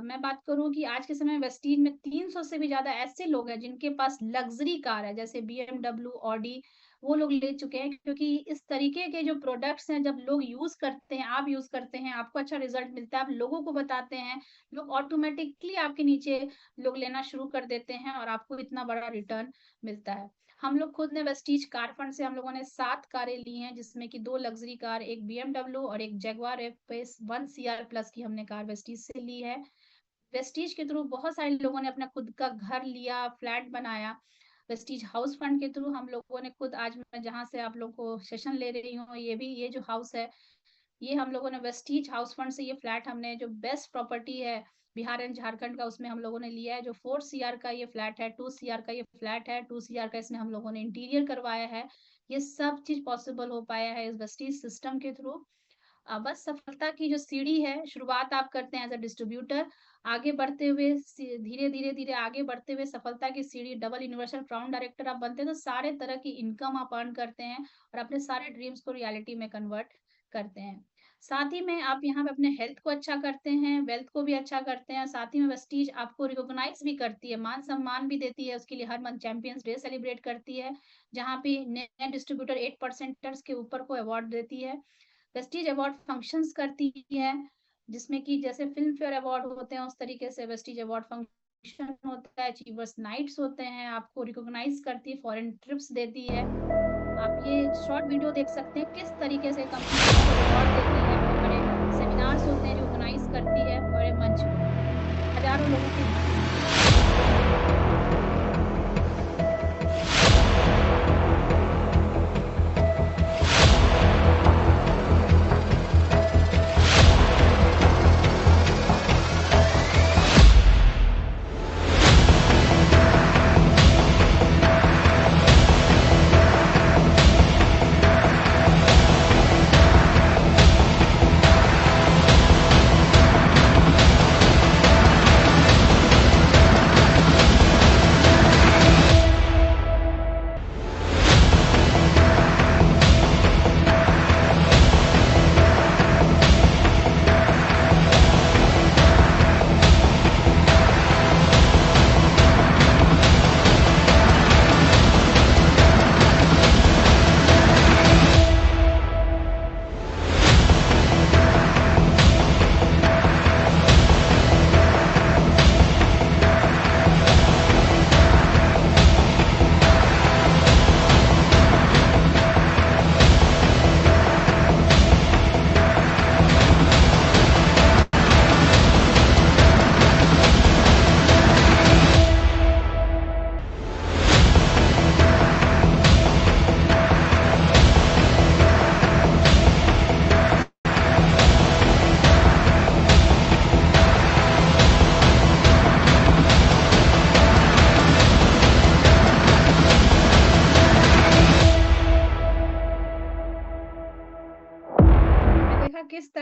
मैं बात करूं कि आज के समय में वेस्टीज में 300 से भी ज्यादा ऐसे लोग हैं जिनके पास लग्जरी कार है, जैसे BMW, ऑडी, वो लोग ले चुके हैं। क्योंकि इस तरीके के जो प्रोडक्ट्स हैं, जब लोग यूज करते हैं, आप यूज करते हैं, आपको अच्छा रिजल्ट मिलता है, आप लोगों को बताते हैं, लोग ऑटोमेटिकली आपके नीचे लोग लेना शुरू कर देते हैं और आपको इतना बड़ा रिटर्न मिलता है। हम लोग खुद ने वेस्टीज कार फंड से हम लोगों ने 7 कारें ली हैं, जिसमें कि 2 लग्जरी कार, एक BMW और एक जगुआर एफ 1 CR प्लस की हमने कार वेस्टीज से ली है। वेस्टीज के थ्रू बहुत सारे लोगों ने अपना खुद का घर लिया, फ्लैट बनाया। वेस्टीज हाउस फंड के थ्रू हम लोगों ने खुद, आज मैं जहाँ से आप लोगों को सेशन ले रही हूँ, ये जो हाउस है, ये हम लोगों ने वेस्टीज हाउस फंड से ये फ्लैट, हमने जो बेस्ट प्रॉपर्टी है बिहार एंड झारखंड का, उसमें हम लोगों ने लिया है। जो 4 CR का ये फ्लैट है, 2 CR का ये फ्लैट है, 2 CR का इसमें हम लोगों ने इंटीरियर करवाया है। ये सब चीज पॉसिबल हो पाया है इस वेस्टीज सिस्टम के थ्रू। बस सफलता की जो सीढ़ी है, शुरुआत आप करते हैं एज अ डिस्ट्रीब्यूटर, आगे बढ़ते हुए धीरे धीरे धीरे आगे बढ़ते हुए सफलता की सीढ़ी डबल यूनिवर्सल क्राउन डायरेक्टर आप बनते हैं, तो सारे तरह की इनकम आप अर्न करते हैं और अपने सारे ड्रीम्स को रियलिटी में कन्वर्ट करते हैं। साथ ही में आप यहाँ पे अपने हेल्थ को अच्छा करते हैं, वेल्थ को भी अच्छा करते हैं। साथ ही में वेस्टीज आपको रिकॉग्नाइज भी करती है, मान सम्मान भी देती है, उसके लिए हर मंथ चैंपियंस डे सेलिब्रेट करती है, जहाँ पे नए डिस्ट्रीब्यूटर 8% के ऊपर को अवार्ड देती है। वेस्टीज अवार्ड फंक्शंस करती है, जिसमें कि जैसे फिल्म फेयर अवार्ड होते हैं, उस तरीके से वेस्टीज अवार्ड फंक्शन होता है, अचीवर्स नाइट्स होते हैं, आपको रिकॉग्नाइज करती है, फॉरेन ट्रिप्स देती है। आप ये शॉर्ट वीडियो देख सकते हैं किस तरीके से कंपनी आपको रिवॉर्ड देती है। बड़े बड़े सेमिनार्स होते हैं, रिकॉग्नाइज करती है बड़े मंच पे, हजारों लोगों की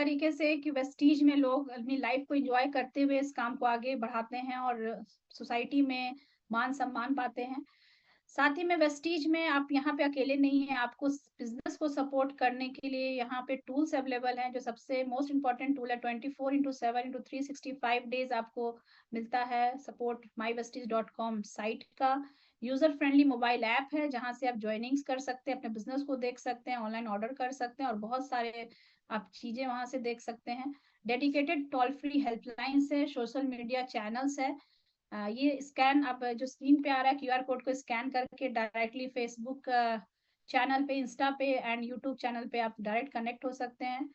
तरीके से कि वेस्टीज में लोग अपनी लाइफ को एंजॉय करते हुए इस काम को आगे बढ़ाते हैं और सोसाइटी में मान-सम्मान पाते हैं। साथ ही में वेस्टीज में आप यहाँ पे अकेले नहीं हैं, आपको स बिज़नेस को सपोर्ट करने के लिए यहाँ पे टूल्स अवेलेबल हैं, जो सबसे मोस्ट इम्पोर्टेंट टूल है 24/7/365 डेज़ आपको मिलता है सपोर्ट mywestige.com साइट का। यूज़र फ्रेंडली मोबाइल ऐप है, जहाँ से आप जॉइनिंग्स कर सकते हैं, अपने बिज़नेस को देख सकते हैं, ऑनलाइन ऑर्डर कर सकते हैं और बहुत सारे आप चीज़ें वहाँ से देख सकते हैं। डेडिकेटेड टोल फ्री हेल्पलाइन्स है, सोशल मीडिया चैनल्स है। ये स्कैन आप जो स्क्रीन पे आ रहा है क्यूआर कोड को स्कैन करके डायरेक्टली फेसबुक चैनल पे, इंस्टा पे एंड यूट्यूब चैनल पे आप डायरेक्ट कनेक्ट हो सकते हैं।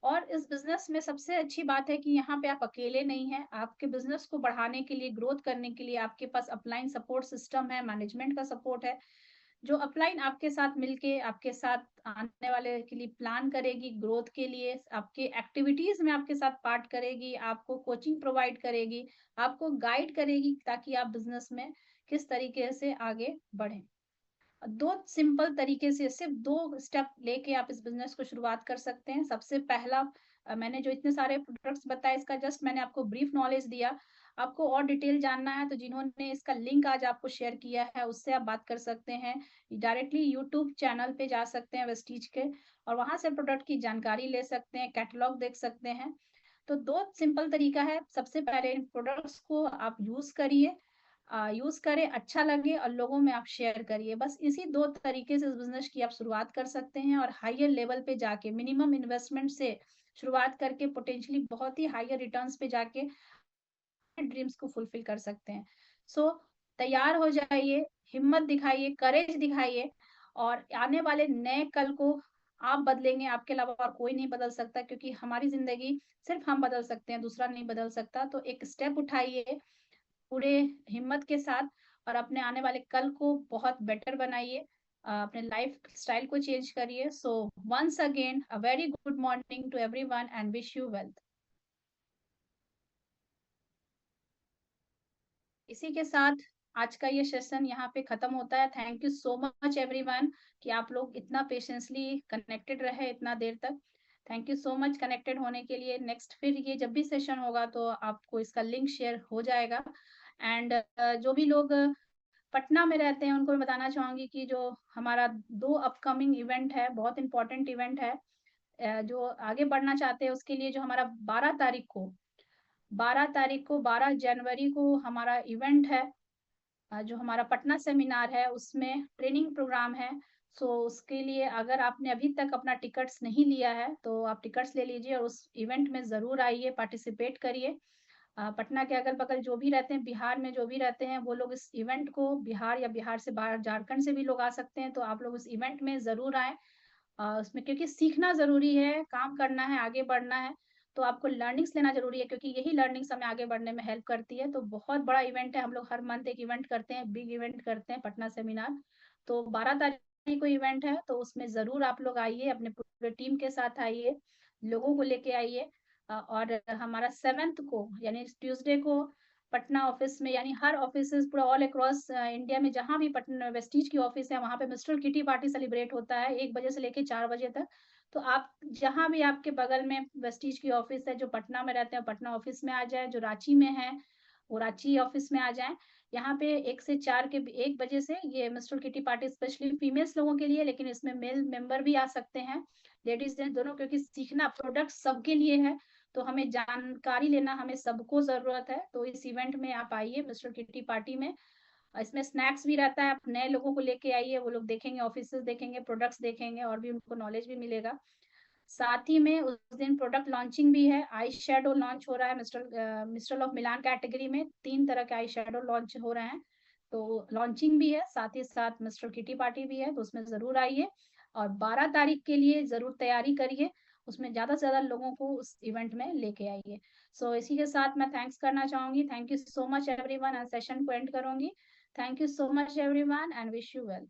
और इस बिज़नेस में सबसे अच्छी बात है कि यहाँ पे आप अकेले नहीं हैं, आपके बिज़नेस को बढ़ाने के लिए, ग्रोथ करने के लिए आपके पास अपलाइन सपोर्ट सिस्टम है, मैनेजमेंट का सपोर्ट है, जो अपलाइन आपके साथ मिलके आपके साथ आने वाले के लिए प्लान करेगी, ग्रोथ के लिए, आपके एक्टिविटीज़ में आपके साथ पार्ट करेगी, आपको कोचिंग प्रोवाइड करेगी, आपको गाइड करेगी ताकि आप बिज़नेस में किस तरीके से आगे बढ़ें। 2 सिंपल तरीके से सिर्फ़ 2 स्टेप लेके आप इस बिज़नेस को शुरुआत कर सकते हैं। सबसे पहला मैंने जो इतने सारे प्रोडक्ट्स बताए इसका जस्ट मैंने आपको ब्रीफ नॉलेज दिया। आपको और डिटेल जानना है तो जिन्होंने इसका लिंक आज आपको शेयर किया है उससे आप बात कर सकते हैं। डायरेक्टली यूट्यूब चैनल पे जा सकते हैं वेस्टीज के और वहाँ से प्रोडक्ट की जानकारी ले सकते हैं, कैटलॉग देख सकते हैं। तो 2 सिंपल तरीका है। सबसे पहले इन प्रोडक्ट्स को आप यूज़ करिए, यूज़ करें, अच्छा लगे और लोगों में आप शेयर करिए। बस इसी 2 तरीके से इस बिज़नेस की आप शुरुआत कर सकते हैं और हायर लेवल पे जाके मिनिमम इन्वेस्टमेंट से शुरुआत करके पोटेंशियली बहुत ही हायर रिटर्न्स पे जाके ड्रीम्स को फुलफिल कर सकते हैं। सो तैयार हो जाइए, हिम्मत दिखाइए, करेज दिखाइए और आने वाले नए कल को आप बदलेंगे, आपके अलावा और कोई नहीं बदल सकता क्योंकि हमारी ज़िंदगी सिर्फ़ हम बदल सकते हैं, दूसरा नहीं बदल सकता। तो एक स्टेप उठाइए पूरे हिम्मत के साथ और अपने आने वाले कल को बहुत बेटर बनाइए। अपने लाइफ स्टाइल को चेंज करिए। So once again a very good morning to everyone and wish you wealth. इसी के साथ आज का ये सेशन यहाँ पे खत्म होता है। Thank you so much everyone कि आप लोग इतना पेशेंसली कनेक्टेड रहे इतना देर तक। Thank you so much connected होने के लिए। नेक्स्ट फिर ये जब भी सेशन होगा तो आपको इसका लिंक शेयर हो जाएगा। एंड जो भी लोग पटना में रहते हैं उनको मैं बताना चाहूँगी कि जो हमारा 2 अपकमिंग इवेंट है, बहुत इम्पोर्टेंट इवेंट है। जो आगे बढ़ना चाहते हैं उसके लिए जो हमारा 12 जनवरी को हमारा इवेंट है। जो हमारा पटना सेमिनार है उसमें ट्रेनिंग प्रोग्राम है। सो उसके लिए अगर आपने अभी तक अपना टिकट्स नहीं लिया है तो आप टिकट्स ले लीजिए और उस इवेंट में ज़रूर आइए, पार्टिसिपेट करिए। पटना के अगल-बगल जो भी रहते हैं, बिहार में जो भी रहते हैं, वो लोग इस इवेंट को बिहार या बिहार से बाहर झारखंड से भी लोग आ सकते हैं, तो आप लोग इस इवेंट में ज़रूर आएँ। उसमें क्योंकि सीखना ज़रूरी है, काम करना है, आगे बढ़ना है, तो आपको लर्निंग्स लेना ज़रूरी है क्योंकि यही लर्निंग्स हमें आगे बढ़ने में हेल्प करती है। तो बहुत बड़ा इवेंट है, हम लोग हर मंथ एक इवेंट करते हैं, बिग इवेंट करते हैं पटना सेमिनार। तो 12 तारीख को इवेंट है, तो उसमें ज़रूर आप लोग आइए, अपने पूरे टीम के साथ आइए, लोगों को लेके आइए। और हमारा 7th को यानी ट्यूसडे को पटना ऑफिस में यानी हर ऑफिसेज़ पूरा ऑल अक्रॉस इंडिया में जहाँ भी पटना वेस्टीज की ऑफिस है, वहाँ पे मिस्टर किटी पार्टी सेलिब्रेट होता है 1 बजे से लेके 4 बजे तक। तो आप जहाँ भी आपके बगल में वेस्टीज की ऑफिस है, जो पटना में रहते हैं, पटना ऑफिस में आ जाएँ, जो रांची में है, वो रांची ऑफिस में आ जाएँ। यहाँ पे 1 से 4 के 1 बजे से ये mister kitty party specially females लोगों के लिए, लेकिन इसमें मेल मेंबर भी आ सकते हैं, लेडीज़ जेंट्स दोनों क्योंकि सीखना प्रोडक्ट सबके लिए है। तो हमें जानकारी लेना हमें सबको ज़रूरत है। तो इस इवेंट में आप आइए मिस्टर किटी पार्टी में। इसमें स्नैक्स भी रहता है, आप नए लोगों को लेके आइए, वो लोग देखेंगे, ऑफिसेज़ देखेंगे, प्रोडक्ट्स देखेंगे और भी उनको नॉलेज भी मिलेगा। साथ ही में उस दिन प्रोडक्ट लॉन्चिंग भी है, आई शैडो लॉन्च हो रहा है मिस्टर ऑफ मिलान कैटेगरी में 3 तरह के आई शैडो लॉन्च हो रहे हैं। तो लॉन्चिंग भी है, साथ ही साथ मिस्टर किटी पार्टी भी है, तो उसमें ज़रूर आइए और 12 तारीख के लिए ज़रूर तैयारी करिए। उसमें ज़्यादा से ज़्यादा लोगों को उस इवेंट में लेके आइए। सो इसी के साथ मैं थैंक्स करना चाहूँगी। Thank you so much everyone and session को एंड करूँगी। Thank you so much everyone and wish you well.